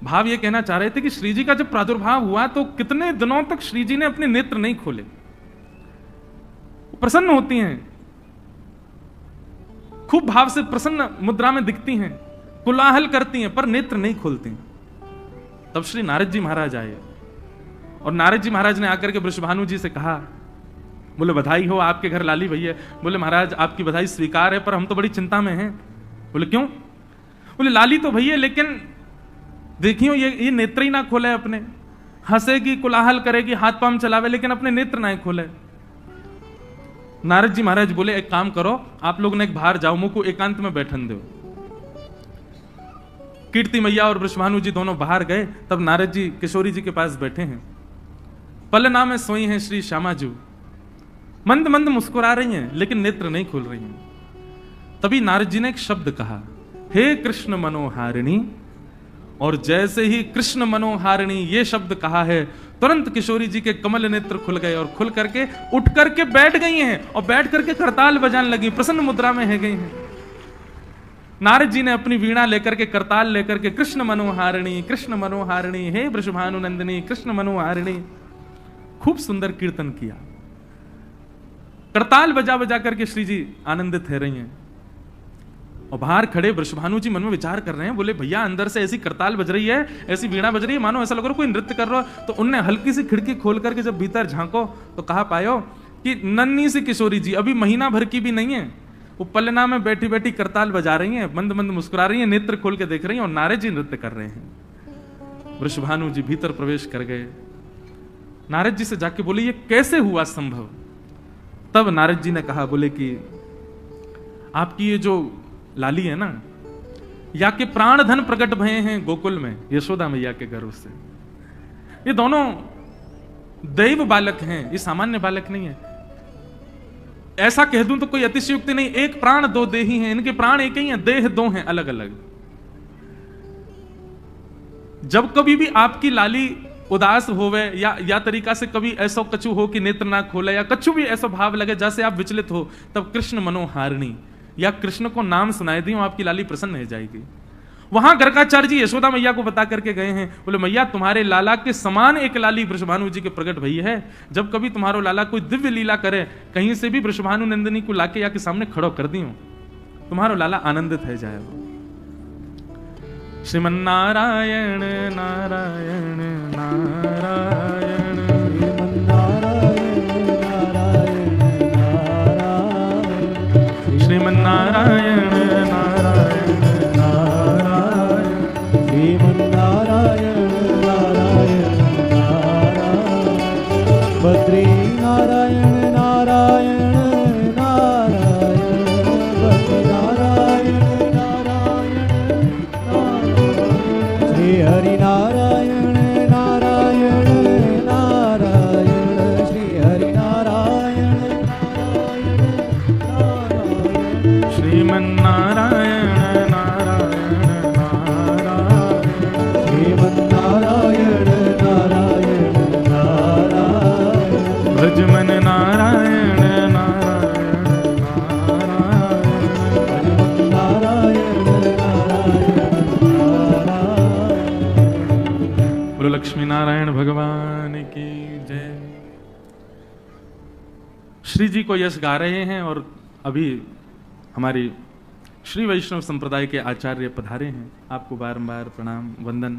भाव ये कहना चाह रहे थे कि श्री जी का जब प्रादुर्भाव हुआ तो कितने दिनों तक श्री जी ने अपने नेत्र नहीं खोले। प्रसन्न होती हैं, खूब भाव से प्रसन्न मुद्रा में दिखती हैं, कोलाहल करती हैं, पर नेत्र नहीं खोलती। तब श्री नारद जी महाराज आए और नारद जी महाराज ने आकर के वृषभानु जी से कहा, बोले बधाई हो, आपके घर लाली भई है। बोले महाराज आपकी बधाई स्वीकार है, पर हम तो बड़ी चिंता में हैं। बोले क्यों? बोले लाली तो भई है, लेकिन देखियो ये नेत्र ही ना खोले अपने, हंसेगी, कोलाहल करेगी, हाथ पांव चलावे, लेकिन अपने नेत्र ना खोले। नारद जी महाराज बोले एक काम करो, आप लोग ने एक बाहर जाओ, मुझको एकांत में बैठन दो। कीर्ति मैया और वृषभानु जी दोनों बाहर गए। तब नारद जी किशोरी जी के पास बैठे हैं। पलना में सोई हैं श्री श्यामाजू, मंद मंद मुस्कुरा रही हैं, लेकिन नेत्र नहीं खोल रही हैं। तभी नारद जी ने एक शब्द कहा, हे कृष्ण मनोहारिणी। और जैसे ही कृष्ण मनोहारिणी ये शब्द कहा है, तुरंत किशोरी जी के कमल नेत्र खुल गए और खुल करके उठ करके बैठ गई हैं और बैठ करके करताल बजाने लगी, प्रसन्न मुद्रा में है गई हैं। नारद जी ने अपनी वीणा लेकर के, करताल लेकर के, कृष्ण मनोहारिणी, हे वृषभानु नंदिनी, कृष्ण मनोहारिणी, खूब सुंदर कीर्तन किया। करताल बजा बजा करके श्री जी आनंदित हो रही हैं। और बाहर खड़े वृषभानु जी मन में विचार कर रहे हैं, बोले भैया अंदर से ऐसी करताल बज रही है, ऐसी वीणा बज रही है, मानो ऐसा लग रहा कोई नृत्य कर रहा हो। तो उनने हल्की सी खिड़की खोल करके जब भीतर झांको तो कहा पायो कि नन्ही सी किशोरी जी, अभी महीना भर की भी नहीं है, वो पलना में बैठी बैठी करताल बजा रही हैं, मंद मंद मुस्कुरा रही हैं, नेत्र खोल के देख रही हैं और नारद जी नृत्य कर रहे हैं। वृषभानु जी भीतर प्रवेश कर गए। नारद जी से जाके बोले ये कैसे हुआ संभव? तब नारद जी ने कहा, बोले कि आपकी ये जो लाली है ना, या के प्राण धन प्रकट भये हैं गोकुल में यशोदा मैया के गर्भ से। ये दोनों दैव बालक हैं, ये सामान्य बालक नहीं है। ऐसा कह दूं तो कोई अतिशयोक्ति नहीं, एक प्राण दो देही हैं, इनके प्राण एक ही हैं, देह दो हैं अलग अलग। जब कभी भी आपकी लाली उदास होवे या तरीका से कभी ऐसा कछु हो कि नेत्र ना खोले, या कछु भी ऐसा भाव लगे जैसे आप विचलित हो, तब कृष्ण मनोहारिणी या कृष्ण को नाम सुनाई दी, आपकी लाली प्रसन्न हो जाएगी। वहां गर्गाचार्य जी यशोदा मैया को बता करके गए हैं, बोले मैया तुम्हारे लाला के समान एक लाली वृषभानु जी के प्रकट भई है। जब कभी तुम्हारो लाला कोई दिव्य लीला करे, कहीं से भी वृषभानु नंदिनी को लाके या के सामने खड़ो कर दी, तुम्हारो लाला आनंदित हो जाए। श्रीमन्नारायण नारायण नारायण, श्रीमन्नारायण नारायण नारायण, श्रीमन्नारायण नारायण नारायण, बद्री नारायण नारायण नारायण, बद्री नारायण नारायण नारायण, श्री हरि नारायण नारायण नारायण, श्री हरि नारायण नारायण, श्रीमन्नारायण नारायण नारायण, श्रीमन्नारायण नारायण नारायण, भजमन नारायण नारायण नारायण, भजमन नारायण नारायण नारायण। बोलो लक्ष्मी नारायण भगवान की जय। श्री जी को यश गा रहे हैं और अभी हमारी श्री वैष्णव संप्रदाय के आचार्य पधारे हैं। आपको बारंबार प्रणाम वंदन।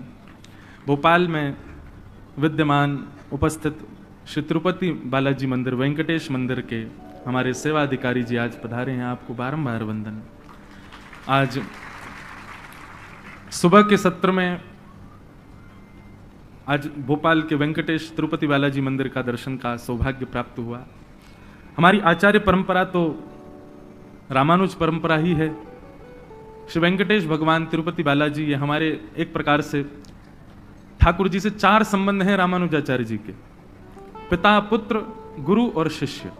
भोपाल में विद्यमान उपस्थित श्री तिरुपति बालाजी मंदिर वेंकटेश मंदिर के हमारे सेवा अधिकारी जी आज पधारे हैं। आपको बारंबार वंदन। आज सुबह के सत्र में आज भोपाल के वेंकटेश तिरुपति बालाजी मंदिर का दर्शन का सौभाग्य प्राप्त हुआ। हमारी आचार्य परंपरा तो रामानुज परंपरा ही है। श्री वेंकटेश भगवान तिरुपति बालाजी ये हमारे एक प्रकार से ठाकुर जी से चार संबंध हैं रामानुजाचार्य जी के, पिता, पुत्र, गुरु और शिष्य।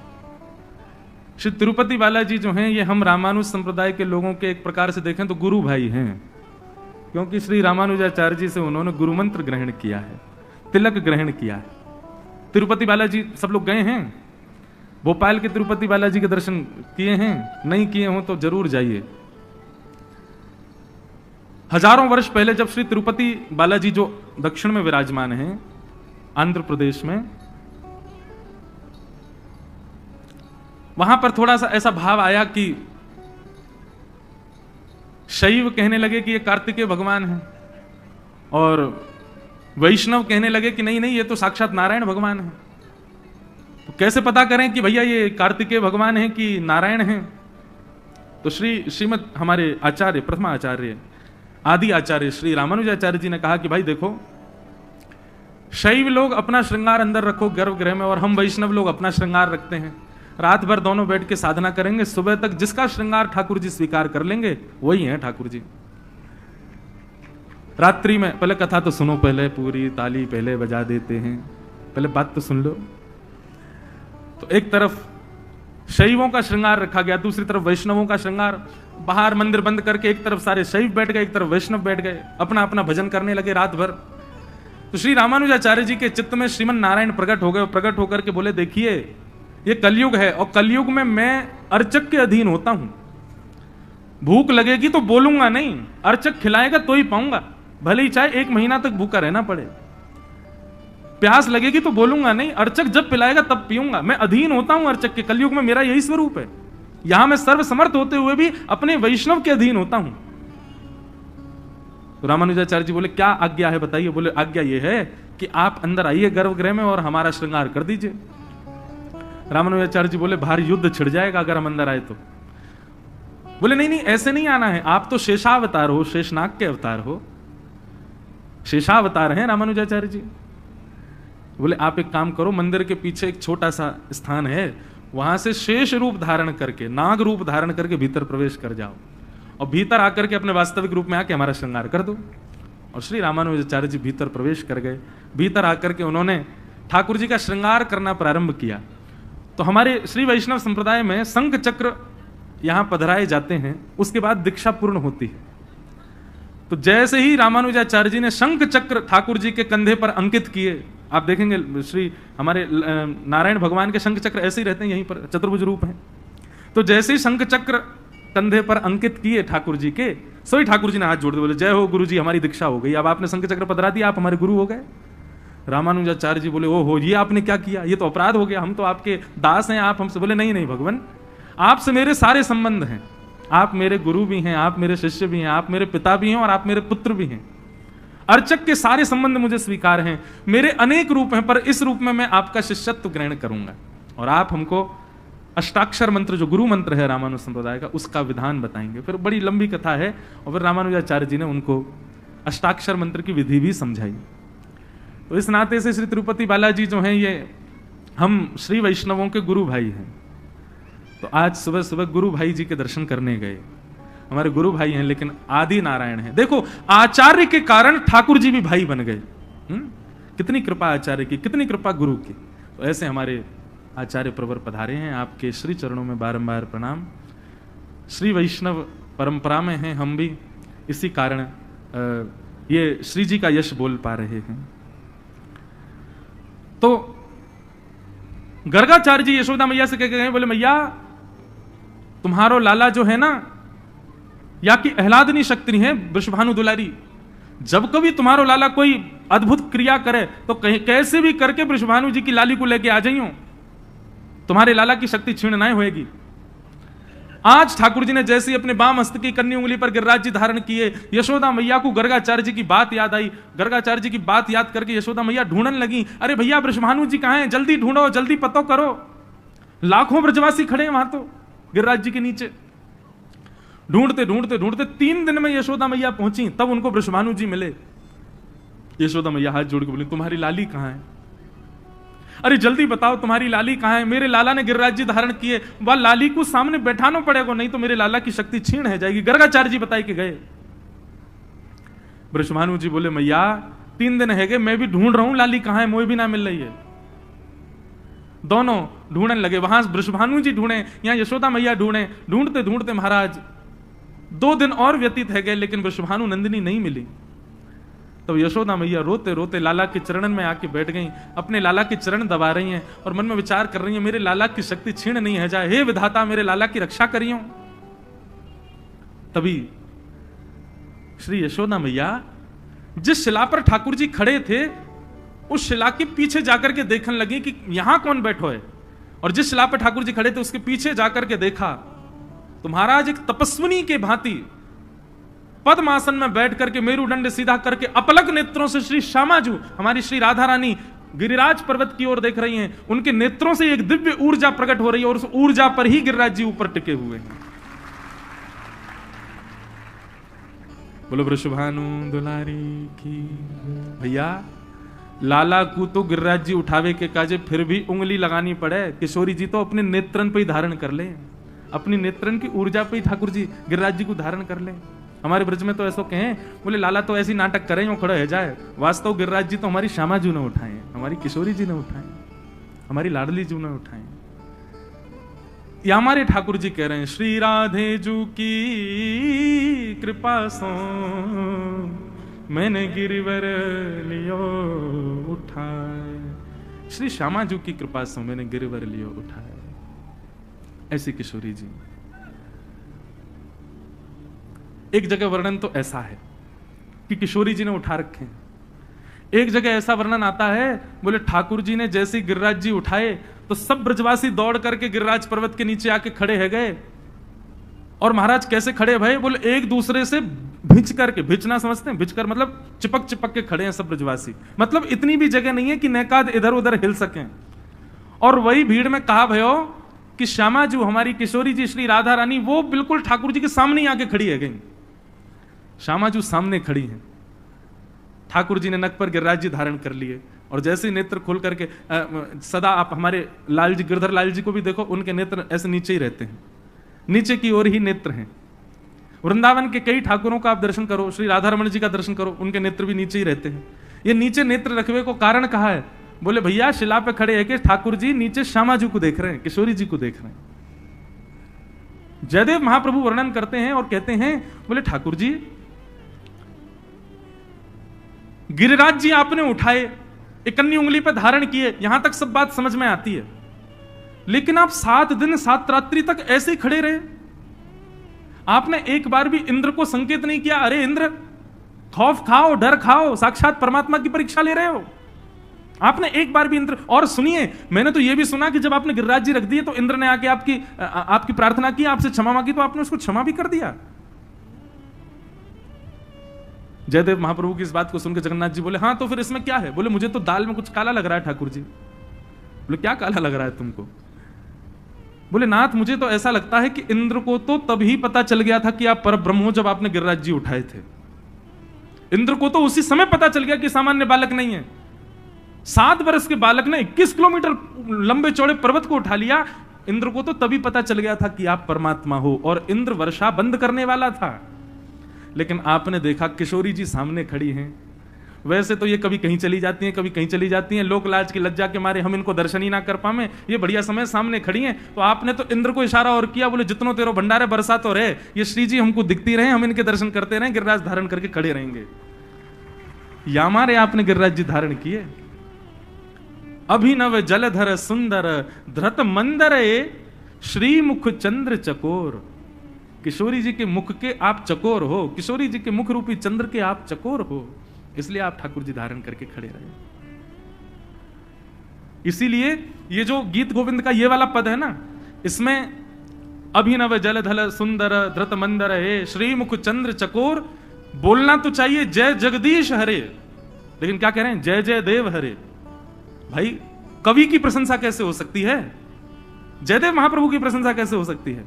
श्री तिरुपति बालाजी जो हैं ये हम रामानुज संप्रदाय के लोगों के एक प्रकार से देखें तो गुरु भाई हैं, क्योंकि श्री रामानुजाचार्य जी से उन्होंने गुरु मंत्र ग्रहण किया है, तिलक ग्रहण किया है। तिरुपति बालाजी सब लोग गए हैं, भोपाल के तिरुपति बालाजी के दर्शन किए हैं? नहीं किए हो तो जरूर जाइए। हजारों वर्ष पहले जब श्री तिरुपति बालाजी जो दक्षिण में विराजमान हैं, आंध्र प्रदेश में, वहां पर थोड़ा सा ऐसा भाव आया कि शैव कहने लगे कि ये कार्तिकेय भगवान है, और वैष्णव कहने लगे कि नहीं नहीं ये तो साक्षात नारायण भगवान है। तो कैसे पता करें कि भैया ये कार्तिकेय भगवान है कि नारायण है? तो श्रीमद हमारे आचार्य, प्रथमा आचार्य, आदि आचार्य श्री रामानुजाचार्य जी ने कहा कि भाई देखो, शैव लोग अपना श्रृंगार अंदर रखो गर्भगृह में, और हम वैष्णव लोग अपना श्रृंगार रखते हैं। रात भर दोनों बैठ के साधना करेंगे, सुबह तक जिसका श्रृंगार ठाकुर जी स्वीकार कर लेंगे वही है ठाकुर जी। रात्रि में पहले कथा तो सुनो, पहले पूरी ताली पहले बजा देते हैं, पहले बात तो सुन लो। तो एक तरफ शैवों का श्रृंगार रखा गया, दूसरी तरफ वैष्णवों का श्रृंगार। बाहर मंदिर बंद करके एक तरफ सारे शैव बैठ गए, एक तरफ वैष्णव बैठ गए, अपना अपना भजन करने लगे रात भर। तो श्री रामानुजाचार्य जी के चित्त में श्रीमन नारायण प्रकट हो गए। प्रकट होकर के बोले, देखिए ये कलयुग है, और कलयुग में मैं अर्चक के अधीन होता हूं। भूख लगेगी तो बोलूंगा नहीं, अर्चक खिलाएगा तो ही पाऊंगा, भले ही चाहे 1 महीना तक भूखा रहना पड़े। प्यास लगेगी तो बोलूंगा नहीं, अर्चक जब पिलाएगा तब पीऊंगा। मैं अधीन होता हूं अर्चक के, कलयुग में मेरा यही स्वरूप है। यहां मैं सर्वसमर्थ होते हुए भी अपने वैष्णव के अधीन होता हूं। तो रामानुजाचार्य जी बोले, क्या आज्ञा है बताइए? बोले, आज्ञा यह है कि आप अंदर आइए गर्भगृह में और हमारा श्रृंगार कर दीजिए। रामानुजाचार्य जी बोले, बाहर युद्ध छिड़ जाएगा अगर हम अंदर आए तो। बोले, नहीं नहीं ऐसे नहीं आना है, आप तो शेषावतार हो, शेषनाग के अवतार हो, शेषावतार हैं रामानुजाचार्य जी। बोले, आप एक काम करो, मंदिर के पीछे एक छोटा सा स्थान है, वहां से शेष रूप धारण करके, नाग रूप धारण करके भीतर प्रवेश कर जाओ, और भीतर आकर के अपने वास्तविक रूप में आके हमारा श्रृंगार कर दो। और श्री रामानुजाचार्य जी भीतर प्रवेश कर गए। भीतर आकर के उन्होंने ठाकुर जी का श्रृंगार करना प्रारंभ किया। तो हमारे श्री वैष्णव संप्रदाय में शंख चक्र यहां पधराए जाते हैं, उसके बाद दीक्षा पूर्ण होती है। तो जैसे ही रामानुजाचार्य जी ने शंख चक्र ठाकुर जी के कंधे पर अंकित किए, आप देखेंगे श्री हमारे नारायण भगवान के शंख चक्र ऐसे ही रहते हैं, यहीं पर चतुर्भुज रूप हैं। तो जैसे ही शंख चक्र कंधे पर अंकित किए ठाकुर जी के, सभी ठाकुर जी ने हाथ जोड़ दिए, बोले, जय हो गुरु जी, हमारी दीक्षा हो गई, अब आपने शंख चक्र पधरा दिया, आप हमारे गुरु हो गए। रामानुजाचार्य जी बोले, ओहो ये आपने क्या किया, ये तो अपराध हो गया, हम तो आपके दास हैं, आप हमसे। बोले, नहीं नहीं भगवान, आपसे मेरे सारे संबंध हैं, आप मेरे गुरु भी हैं, आप मेरे शिष्य भी हैं, आप मेरे पिता भी हैं, और आप मेरे पुत्र भी हैं। अर्चक के सारे संबंध मुझे स्वीकार हैं, मेरे अनेक रूप हैं, पर इस रूप में मैं आपका शिष्यत्व ग्रहण करूंगा, और आप हमको अष्टाक्षर मंत्र जो गुरु मंत्र है रामानुज संप्रदाय का, उसका विधान बताएंगे। फिर बड़ी लंबी कथा है, और फिर रामानुजाचार्य जी ने उनको अष्टाक्षर मंत्र की विधि भी समझाई। तो इस नाते से श्री तिरुपति बालाजी जो हैं, ये हम श्री वैष्णवों के गुरु भाई हैं। तो आज सुबह सुबह गुरु भाई जी के दर्शन करने गए। हमारे गुरु भाई हैं, लेकिन आदि नारायण हैं। देखो, आचार्य के कारण ठाकुर जी भी भाई बन गए। कितनी कृपा आचार्य की, कितनी कृपा गुरु की। तो ऐसे हमारे आचार्य प्रवर पधारे हैं, आपके श्री चरणों में बारंबार प्रणाम। श्री वैष्णव परंपरा में हैं हम भी, इसी कारण ये श्री जी का यश बोल पा रहे हैं। तो गर्गाचार्य जी यशोदा मैया से कह गए, बोले, मैया तुम्हारो लाला जो है ना, या कि आह्लादनी शक्ति है वृषभानु दुलारी, जब कभी तुम्हारो लाला कोई अद्भुत क्रिया करे तो कहीं कैसे भी करके वृषभानु जी की लाली को लेके आ जाइयो, तुम्हारे लाला की शक्ति क्षीण नहीं होएगी। आज ठाकुर जी ने जैसे अपने बाम हस्त की कन्नी उंगली पर गिरिराज जी धारण किए, यशोदा मैया को गर्गाचार्य जी की बात याद आई। गर्गाचार्य जी की बात याद करके यशोदा मैया ढूंढन लगी, अरे भैया वृषभानु जी कहां हैं, जल्दी ढूंढो, जल्दी पतो करो। लाखों ब्रजवासी खड़े हैं वहां तो गिरिराज जी के नीचे। ढूंढते ढूंढते ढूंढते 3 दिन में यशोदा मैया पहुंची, तब उनको वृषभानु जी मिले। यशोदा मैया हाथ जोड़ के बोली, तुम्हारी लाली कहां है? अरे जल्दी बताओ तुम्हारी लाली कहां है? मेरे लाला ने गिरिराज जी धारण किए, वह लाली को सामने बैठाना पड़ेगा, नहीं तो मेरे लाला की शक्ति क्षीण है जाएगी। गर्गाचार्य जी बताए के गए। वृषभानु जी बोले, मैया 3 दिन है गए, मैं भी ढूंढ रहा हूं लाली कहां है, मुझे भी ना मिल रही है। दोनों ढूंढने लगे, वहां वृषभानु जी ढूंढे, यहां यशोदा मैया ढूंढे। ढूंढते ढूंढते महाराज 2 दिन और व्यतीत है गए, लेकिन वृषभानु नंदिनी नहीं मिली। तो यशोदा मैया रोते रोते लाला के चरणन में आके बैठ गई, अपने लाला के चरण दबा रही हैं और मन में विचार कर रही हैं, मेरे लाला की शक्ति छीन नहीं है जाए, हे विधाता मेरे लाला की रक्षा करियो। तभी श्री यशोदा मैया जिस शिला पर ठाकुर जी खड़े थे उस शिला के पीछे जाकर के देखने लगी कि यहां कौन बैठो है, और जिस शिला पर ठाकुर जी खड़े थे उसके पीछे जाकर के देखा तो महाराज एक तपस्विनी के भांति पद्मासन में बैठ करके मेरुदंड सीधा करके अपलक नेत्रों से श्री श्यामाजू हमारी श्री राधा रानी गिरिराज पर्वत की ओर देख रही हैं। उनके नेत्रों से एक दिव्य ऊर्जा प्रकट हो रही है और उस ऊर्जा पर ही गिरिराज जी ऊपर टिके हुए हैं। बोलो वृषभानु दुलारी की। भैया लाला को तो गिरिराज जी उठावे के काजे फिर भी उंगली लगानी पड़े, किशोरी जी तो अपने नेत्रन पे ही धारण कर ले, अपनी नेत्रन की ऊर्जा पे ही ठाकुर जी गिरिराज जी को धारण कर ले। हमारे ब्रज में तो ऐसा कहें, बोले लाला तो ऐसी नाटक करें यो खड़े है जाए, वास्तव गिरिराज जी तो हमारी श्यामा जी ने उठाए, हमारी किशोरी जी ने उठाए, हमारी लाडली जी ने उठाए। या हमारे ठाकुर जी कह रहे हैं, श्री राधे जू की कृपा सो मैंने गिरिवर लियो उठाए, श्री श्यामा जू की कृपा से मैंने गिरिवर लियो उठाए। ऐसी किशोरी जी। एक जगह वर्णन तो ऐसा है कि किशोरी जी ने उठा रखे हैं, एक जगह ऐसा वर्णन आता है, बोले ठाकुर जी ने जैसे गिरिराज जी उठाए तो सब ब्रजवासी दौड़ करके गिरिराज पर्वत के नीचे आके खड़े है गए। और महाराज कैसे खड़े भाई, बोले एक दूसरे से भिंच करके, भिंचना समझते हैं, भिंच कर मतलब चिपक चिपक के खड़े हैं सब ब्रजवासी, मतलब इतनी भी जगह नहीं है कि नेकाद इधर उधर हिल सकें। और वही भीड़ में कहा भयो कि श्यामा जी हमारी किशोरी जी श्री राधा रानी वो बिल्कुल ठाकुर जी के सामने ही आके खड़ी है गई। श्यामा जी सामने खड़ी हैं, ठाकुर जी ने नक पर गिरिराज जी धारण कर लिए और जैसे नेत्र खोल करके सदा आप हमारे लाल जी गिरधर लाल जी को भी देखो, उनके नेत्र ऐसे नीचे ही रहते हैं, नीचे की ओर ही नेत्र हैं। वृंदावन के कई ठाकुरों का आप दर्शन करो, श्री राधा रमण जी का दर्शन करो, उनके नेत्र भी नीचे ही रहते हैं। ये नीचे नेत्र रखने को कारण कहा है, बोले भैया शिला पे खड़े है कि ठाकुर जी नीचे श्यामा जी को देख रहे हैं, किशोरी जी को देख रहे हैं। जयदेव महाप्रभु वर्णन करते हैं और कहते हैं, बोले ठाकुर जी गिरिराज जी आपने उठाए, इकन्नी उंगली पर धारण किए, यहां तक सब बात समझ में आती है, लेकिन आप 7 दिन 7 रात्रि तक ऐसे ही खड़े रहे। आपने एक बार भी इंद्र को संकेत नहीं किया, अरे इंद्र खौफ खाओ, डर खाओ, साक्षात परमात्मा की परीक्षा ले रहे हो। आपने एक बार भी इंद्र, और सुनिए मैंने तो यह भी सुना कि जब आपने गिरिराज जी रख दिए तो इंद्र ने आके आपकी प्रार्थना की, आपसे क्षमा मांगी तो आपने उसको क्षमा भी कर दिया। जयदेव महाप्रभु की इस बात को सुनकर जगन्नाथ जी बोले, हाँ तो फिर इसमें क्या है? बोले मुझे तो दाल में कुछ काला लग रहा है ठाकुर जी। बोले क्या काला लग रहा है तुमको? बोले नाथ मुझे तो ऐसा लगता है कि इंद्र को तो तभी पता चल गया था कि आप पर ब्रह्म हो जब आपने गिरिराज जी उठाए थे। इंद्र को तो उसी समय पता चल गया कि सामान्य बालक नहीं है। 7 वर्ष के बालक ने 21 किलोमीटर लंबे चौड़े पर्वत को उठा लिया। इंद्र को तो तभी पता चल गया था कि आप परमात्मा हो, और इंद्र वर्षा बंद करने वाला था। लेकिन आपने देखा किशोरी जी सामने खड़ी हैं। वैसे तो ये कभी कहीं चली जाती हैं, कभी कहीं चली जाती हैं, लोक लाज की लज्जा के मारे हम इनको दर्शन ही ना कर पाए। ये बढ़िया समय सामने खड़ी हैं, तो आपने तो इंद्र को इशारा और किया, बोले जितनो तेरो भंडारे बरसा तो रहे, ये श्री जी हमको दिखती रहे, हम इनके दर्शन करते रहे, गिरिराज धारण करके खड़े रहेंगे। या मारे आपने गिरिराज जी धारण किए। अभिनव जलधर सुंदर धृत मंदर श्री मुख चंद्र चकोर। किशोरी जी के मुख के आप चकोर हो, किशोरी जी के मुख रूपी चंद्र के आप चकोर हो, इसलिए आप ठाकुर जी धारण करके खड़े रहे। इसीलिए ये जो गीत गोविंद का ये वाला पद है ना, इसमें अभिनव जलधर सुंदर धृत मंदर है श्री मुख चंद्र चकोर, बोलना तो चाहिए जय जगदीश हरे, लेकिन क्या कह रहे हैं? जय जय देव हरे। भाई कवि की प्रशंसा कैसे हो सकती है? जयदेव महाप्रभु की प्रशंसा कैसे हो सकती है?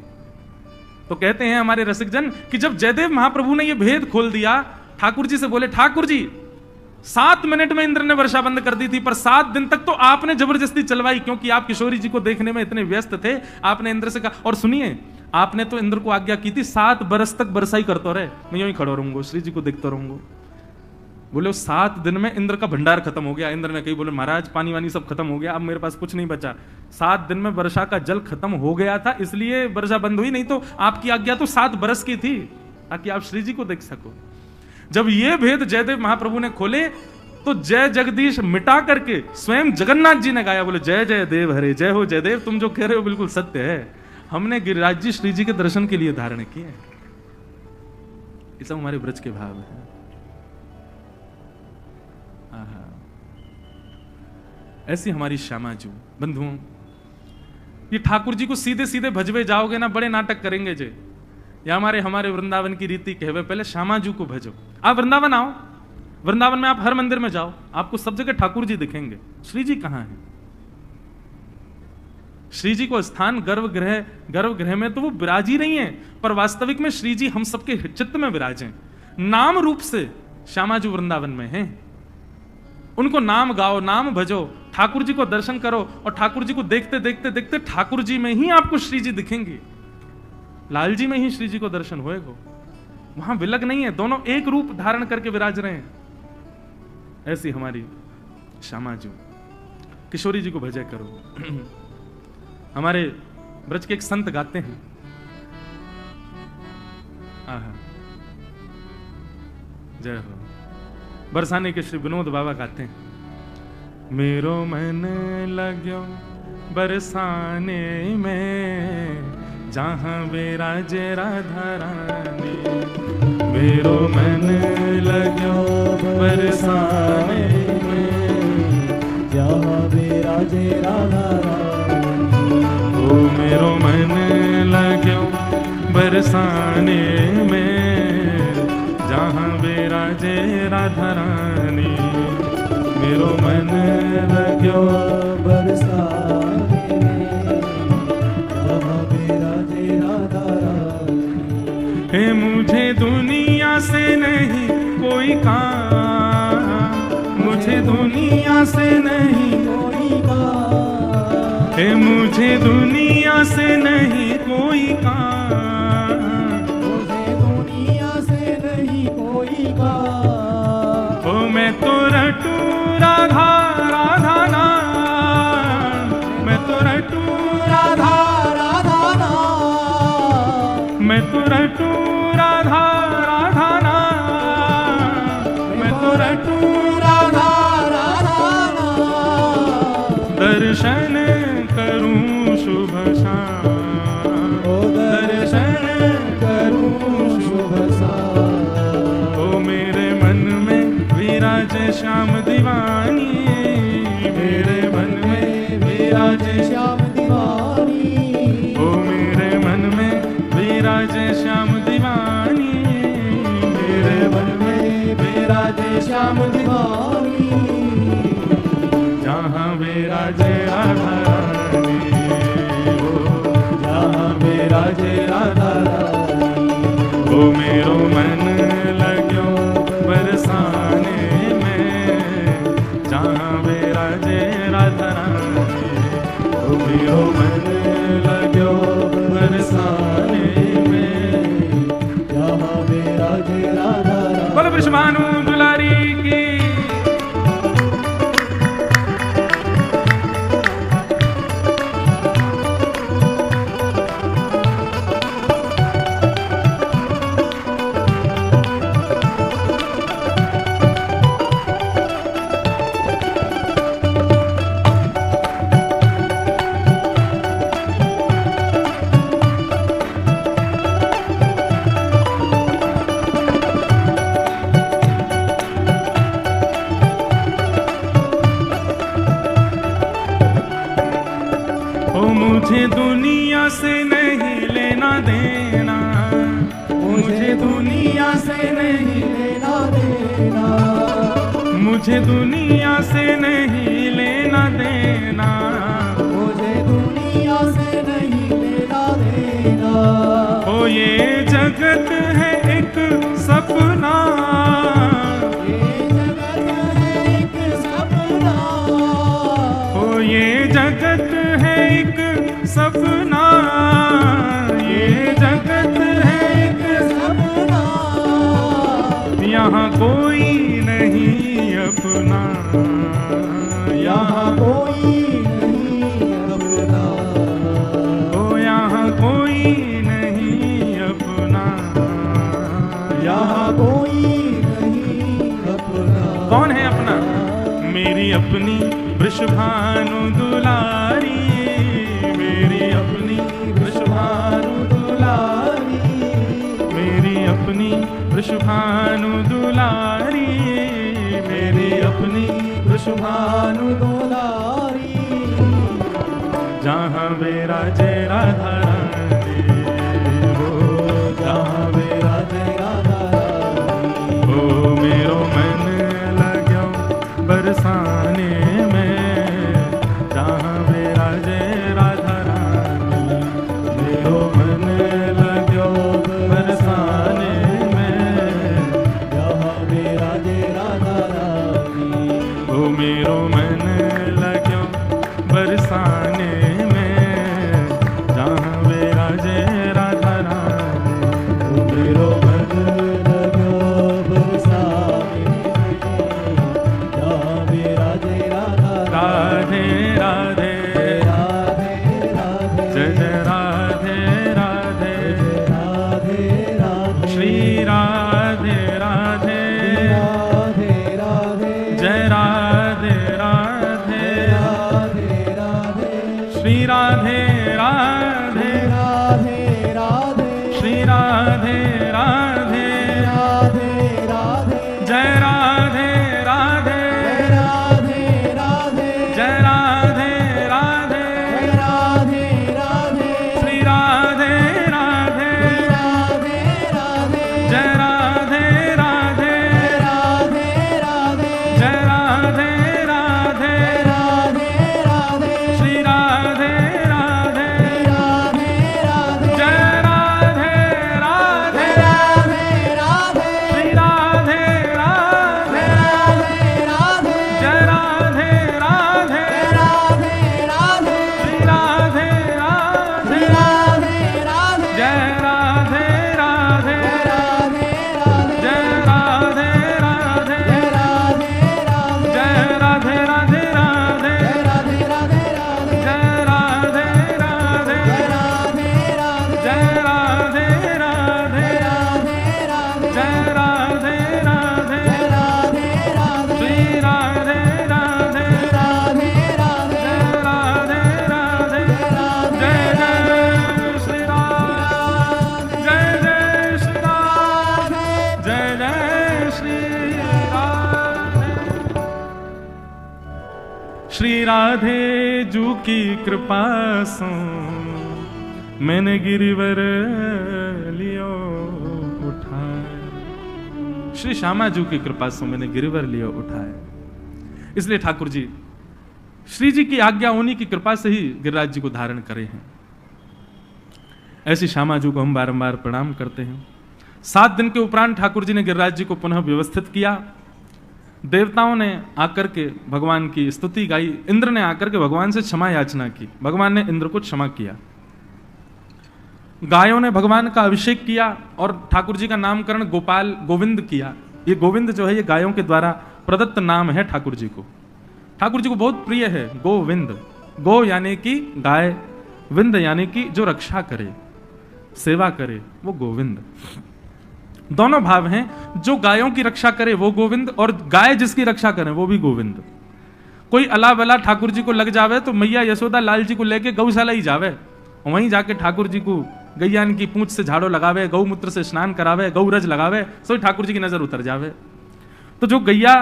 तो कहते हैं हमारे रसिकजन कि जब जयदेव महाप्रभु ने यह भेद खोल दिया, ठाकुर जी से बोले, ठाकुर जी 7 मिनट में इंद्र ने वर्षा बंद कर दी थी, पर 7 दिन तक तो आपने जबरदस्ती चलवाई, क्योंकि आप किशोरी जी को देखने में इतने व्यस्त थे। आपने इंद्र से कहा, और सुनिए आपने तो इंद्र को आज्ञा की थी 7 बरस तक बरसाई करता रहे, मैं यूं ही खड़ा रहूंगा, श्री जी को देखता रहूंगा। बोले 7 दिन में इंद्र का भंडार खत्म हो गया। इंद्र ने कही, बोले महाराज पानी वानी सब खत्म हो गया, अब मेरे पास कुछ नहीं बचा। 7 दिन में वर्षा का जल खत्म हो गया था, इसलिए वर्षा बंद हुई, नहीं तो आपकी आज्ञा तो 7 बरस की थी, ताकि आप श्री जी को देख सको। जब ये भेद जयदेव महाप्रभु ने खोले तो जय जगदीश मिटा करके स्वयं जगन्नाथ जी ने गाया, बोले जय जय देव हरे, जय हो जयदेव, तुम जो कह रहे हो बिल्कुल सत्य है। हमने गिरिराज जी श्री जी के दर्शन के लिए धारण किए। ये सब हमारे ब्रज के भाव है। ऐसी हमारी श्यामा जी। बंधुओं, ये ठाकुर जी को सीधे सीधे भजवे जाओगे ना, बड़े नाटक करेंगे जे। या हमारे वृंदावन की रीति कहवे, पहले श्यामा जी को भजो। आप वृंदावन आओ, वृंदावन में आप हर मंदिर में जाओ, आपको सब जगह ठाकुर जी दिखेंगे। श्री जी कहां है? श्री जी को स्थान गर्भगृह में तो वो विराज ही नहीं है, पर वास्तविक में श्री जी हम सबके चित्त में विराजे। नाम रूप से श्यामा जी वृंदावन में हैं। उनको नाम गाओ, नाम भजो, ठाकुर जी को दर्शन करो, और ठाकुर जी को देखते देखते देखते ठाकुर जी में ही आपको श्री जी दिखेंगे। लाल जी में ही श्री जी को दर्शन होएगा। वहां विलग नहीं है, दोनों एक रूप धारण करके विराज रहे हैं। ऐसी हमारी श्यामा जी। किशोरी जी को भजय करो। हमारे ब्रज के एक संत गाते हैं, आहा, जय हो। बरसाने के श्री विनोद बाबा गाते हैं, मेरो मन लाग्यो बरसाने में, जहां विराजे राधा रानी। मेरो मन लाग्यो बरसाने में, जहां विराजे राधा रानी। ओ मेरो मन लाग्यो बरसाने में, जहां विराजे राधा रानी। मेरो मन लाग्यो बरसाने में, जहां विराजे राधा रानी। हे मुझे दुनिया से नहीं कोई काम, मुझे दुनिया से नहीं कोई काम, हे मुझे दुनिया से नहीं कोई काम, मुझे दुनिया से नहीं कोई काम। ओ मैं तो रटू राधा राधा नाम, मैं तो रटू राधा राधा नाम, मैं तो रटू राधा राधा नाम, मैं तो रटू राधा राधा नाम। दर्शन करूं शुभ शाम, ओ दर्शन करूं शुभ शाम। ओ मेरे मन में विराज श्याम दीवानी, मेरे मन में विराज श्याम दीवानी। ओ मेरे मन में विराज श्याम दीवानी, मेरे मन में विराज श्याम दीवानी। जहां विराजे राधा रानी, जहां विराजे राधा रानी। ओ मेरो मन लाग्यो बरसाने में, जहां विराजे राधा रानी। ओ मेरो मन लाग्यो बरसाने में, जहां विराजे राधा रानी। बोलो विश्वानु दुलारी की। मुझे दुनिया से नहीं लेना देना, मुझे दुनिया से नहीं लेना देना, मुझे दुनिया से नहीं लेना देना, मुझे दुनिया से नहीं लेना देना। ओ ये जगत है एक सपना, ये जगत है एक सपना। ओ ये जगत है एक सपना, ये जगत है एक सपना। यहाँ कोई नहीं अपना, यहाँ कोई नहीं अपना। ओ यहाँ कोई नहीं अपना, यहाँ कोई नहीं अपनी वृषभानु दुलारी, मेरी अपनी वृषभानु दुलारी, मेरी अपनी वृषभानु दुलारी, मेरी अपनी वृषभानु दुलारी। जहाँ विराजे राधा रानी, हो जहाँ विराजे राधा रानी, हो मेरो मन लाग्यो बरसाने में, जहाँ विराजे राधा रानी, मेरो मन लाग्यो बरसाने में, जहाँ विराजे राधा रानी, हो मेरो मन लाग्यो बरसाने में, जहाँ विराजे राधा रानी, हो मेरो मन लाग्यो बरसाने में, जहाँ विराजे राधा राधे राधे राधे राधे, जय जय राधे राधे राधे राधे, श्री राधे राधे राधे राधे, जय राधे राधे राधे राधे, श्री राधे राधे राधे राधे, श्री राधे राधे राधे राधे, जय राधे राधे राधे राधे, जय राधे राधे राधे राधे, श्री राधे राधे राधे राधे, जय राधे राधे राधे राधे, जय राधे राधे राधे राधे, श्री राधे राधे राधे राधे, जय राधे राधे राधे राधे, श्री राधे राधे राधे राधे, जय राधे राधे राधे राधे, श्री राधे राधे राधे राधे, जय राधे राधे राधे राधे, जय राधे राधे राधे राधे, जय राधे राधे राधे राधे राधे, जय राधे राधे राधे राधे, जय राधे राधे राधे राधे, जय राधे राधे राधे राधे, श्री राधे राधे राधे राधे, जय राधे राधे राधे, जय जय श्री राम, जय जय श्री राम, जय जय श्री राधे। श्री राधे जू की कृपा सो मैंने गिरिवर लियो उठाए, श्री श्यामा जू की कृपा से मैंने गिरिवर लियो उठाए। इसलिए ठाकुर जी श्री जी की आज्ञा उन्हीं की कृपा से ही गिरिराज जी को धारण करे हैं। ऐसी श्यामा जू को हम बारंबार प्रणाम करते हैं। 7 दिन के उपरांत ठाकुर जी ने गिरिराज जी को पुनः व्यवस्थित किया। देवताओं ने आकर के भगवान की स्तुति गाई, इंद्र ने आकर के भगवान से क्षमा याचना की, भगवान ने इंद्र को क्षमा किया। गायों ने भगवान का अभिषेक किया और ठाकुर जी का नामकरण गोपाल गोविंद किया। ये गोविंद जो है ये गायों के द्वारा प्रदत्त नाम है ठाकुर जी को। ठाकुर जी को बहुत प्रिय है गोविंद। गो यानी कि गाय, विंद यानी कि जो रक्षा करे, सेवा करे, वो गोविंद। दोनों भाव हैं, जो गायों की रक्षा करे वो गोविंद, और गाय जिसकी रक्षा करे वो भी गोविंद। कोई अला बला ठाकुर जी को लग जावे तो मैया यशोदा लाल जी को लेके गौशाला ही जावे, वहीं जाके ठाकुर जी को गैयान की पूंछ से झाड़ू लगावे, गौमूत्र से स्नान करावे, गौरज लगावे, सो ठाकुर जी की नजर उतर जावे। तो जो गैया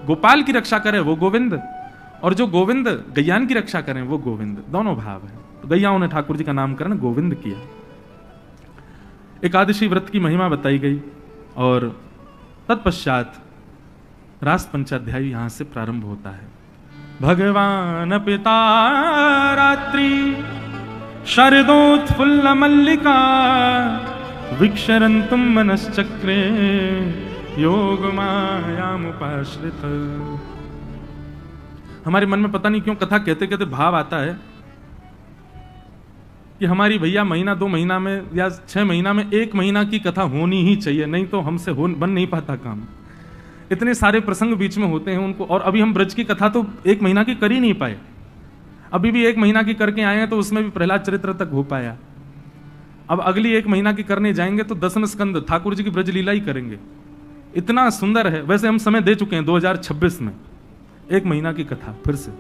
गोपाल की रक्षा करे वो गोविंद, और जो गोविंद गैयान की रक्षा करें वो गोविंद। दोनों भाव है। तो गैयाओं ने ठाकुर जी का नामकरण गोविंद किया। एकादशी व्रत की महिमा बताई गई और तत्पश्चात रास पंचाध्यायी यहां से प्रारंभ होता है। भगवान पिता रात्रि शरदोत्फुल्ल मल्लिका विक्षरन्तुम मनश्चक्रे योग मायामुपाश्रित। हमारे मन में पता नहीं क्यों कथा कहते कहते भाव आता है कि हमारी भैया महीना 2 महीना में या 6 महीना में 1 महीना की कथा होनी ही चाहिए, नहीं तो हमसे बन नहीं पाता काम। इतने सारे प्रसंग बीच में होते हैं उनको, और अभी हम ब्रज की कथा तो 1 महीना की कर ही नहीं पाए। अभी भी 1 महीना की करके आए हैं तो उसमें भी प्रहलाद चरित्र तक हो पाया। अब अगली 1 महीना की करने जाएंगे तो 10वें स्कंद ठाकुर जी की ब्रज लीला ही करेंगे। इतना सुंदर है। वैसे हम समय दे चुके हैं 2026 में, 1 महीना की कथा फिर से।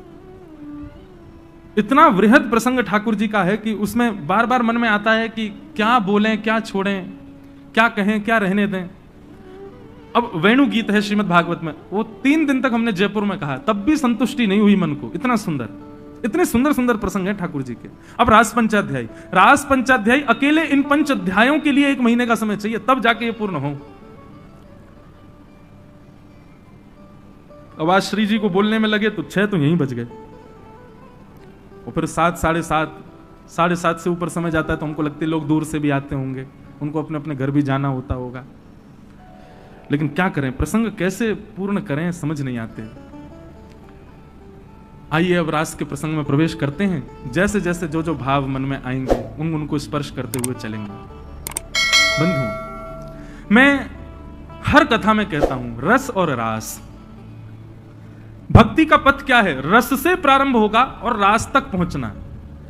इतना वृहद प्रसंग ठाकुर जी का है कि उसमें बार बार मन में आता है कि क्या बोलें, क्या छोड़ें, क्या कहें, क्या रहने दें। अब वेणु गीत है श्रीमद् भागवत में, वो 3 दिन तक हमने जयपुर में कहा, तब भी संतुष्टि नहीं हुई मन को। इतना सुंदर, इतने सुंदर सुंदर प्रसंग है ठाकुर जी के। अब रास पंचाध्यायी अकेले इन 5 अध्यायों के लिए 1 महीने का समय चाहिए, तब जाके ये पूर्ण हो। अब आज श्री जी को बोलने में लगे तो 6 तो यहीं बच गए, और फिर 7, साढ़े सात से ऊपर समय जाता है तो हमको लगता है लोग दूर से भी आते होंगे, उनको अपने अपने घर भी जाना होता होगा। लेकिन क्या करें, प्रसंग कैसे पूर्ण करें समझ नहीं आते। आइए अब रास के प्रसंग में प्रवेश करते हैं। जैसे जैसे जो जो भाव मन में आएंगे उनको स्पर्श करते हुए चलेंगे। बंधु, मैं हर कथा में कहता हूं, रस और रास, भक्ति का पथ क्या है? रस से प्रारंभ होगा और रास तक पहुंचना।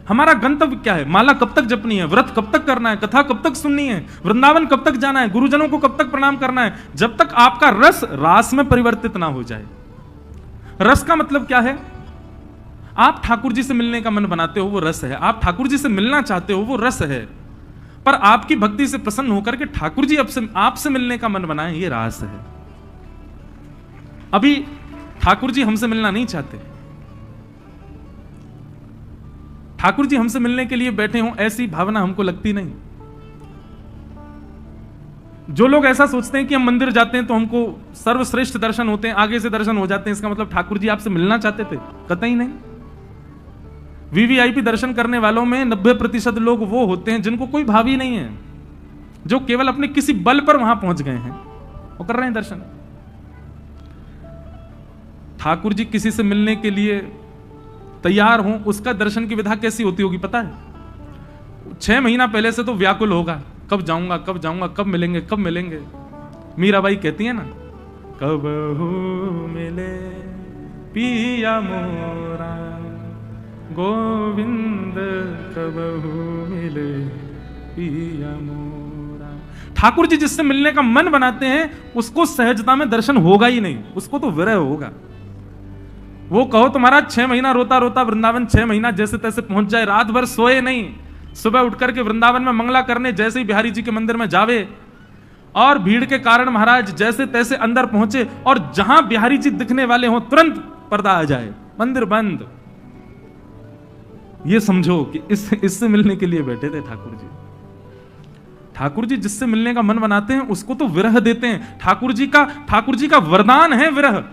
हमारा गंतव्य क्या है? माला कब तक जपनी है, व्रत कब तक करना है, कथा कब तक सुननी है, वृंदावन कब तक जाना है, गुरुजनों को कब तक प्रणाम करना है, जब तक आपका रस रास में परिवर्तित ना हो जाए। रस का मतलब क्या है? आप ठाकुर जी से मिलने का मन बनाते हो, वो रस है। आप ठाकुर जी से मिलना चाहते हो, वो रस है। पर आपकी भक्ति से प्रसन्न होकर के ठाकुर जी आपसे मिलने का मन बनाए, ये रास है। अभी ठाकुर जी हमसे मिलना नहीं चाहते, ठाकुर जी हमसे मिलने के लिए बैठे हों, ऐसी भावना हमको लगती नहीं। जो लोग ऐसा सोचते हैं कि हम मंदिर जाते हैं तो हमको सर्वश्रेष्ठ दर्शन होते हैं, आगे से दर्शन हो जाते हैं, इसका मतलब ठाकुर जी आपसे मिलना चाहते थे? कतई नहीं। वीवीआईपी दर्शन करने वालों में 90% लोग वो होते हैं जिनको कोई भाव ही नहीं है, जो केवल अपने किसी बल पर वहां पहुंच गए हैं, वो कर रहे हैं दर्शन। ठाकुर जी किसी से मिलने के लिए तैयार हों, उसका दर्शन की विधा कैसी होती होगी पता है? 6 महीना पहले से तो व्याकुल होगा, कब जाऊंगा, कब जाऊंगा, कब मिलेंगे, कब मिलेंगे। मीराबाई कहती है ना, कब हो मिले पिया मोरा गोविंद, कब हो मिले पिया मोरा। ठाकुर जी जिससे मिलने का मन बनाते हैं उसको सहजता में दर्शन होगा ही नहीं, उसको तो विरह होगा। वो कहो तुम्हारा 6 महीना रोता रोता वृंदावन 6 महीना जैसे तैसे पहुंच जाए, रात भर सोए नहीं, सुबह उठकर के वृंदावन में मंगला करने जैसे ही बिहारी जी के मंदिर में जावे, और भीड़ के कारण महाराज जैसे तैसे अंदर पहुंचे, और जहां बिहारी जी दिखने वाले हों तुरंत पर्दा आ जाए, मंदिर बंद। ये समझो कि इससे मिलने के लिए बैठे थे ठाकुर जी। ठाकुर जी जिससे मिलने का मन बनाते हैं उसको तो विरह देते हैं। ठाकुर जी का वरदान है विरह।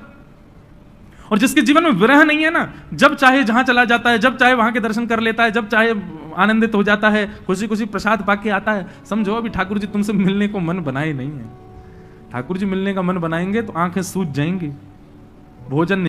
और जिसके जीवन में विरह नहीं है ना, जब चाहे जहां चला जाता है, जब चाहे वहां के दर्शन कर लेता है, जब चाहे आनंदित हो जाता है, खुशी खुशी प्रसाद पाके आता है। समझो अभी ठाकुर जी तुमसे मिलने को मन बनाए नहीं है। ठाकुर जी मिलने का मन बनाएंगे तो आंखें सूज जाएंगी, भोजन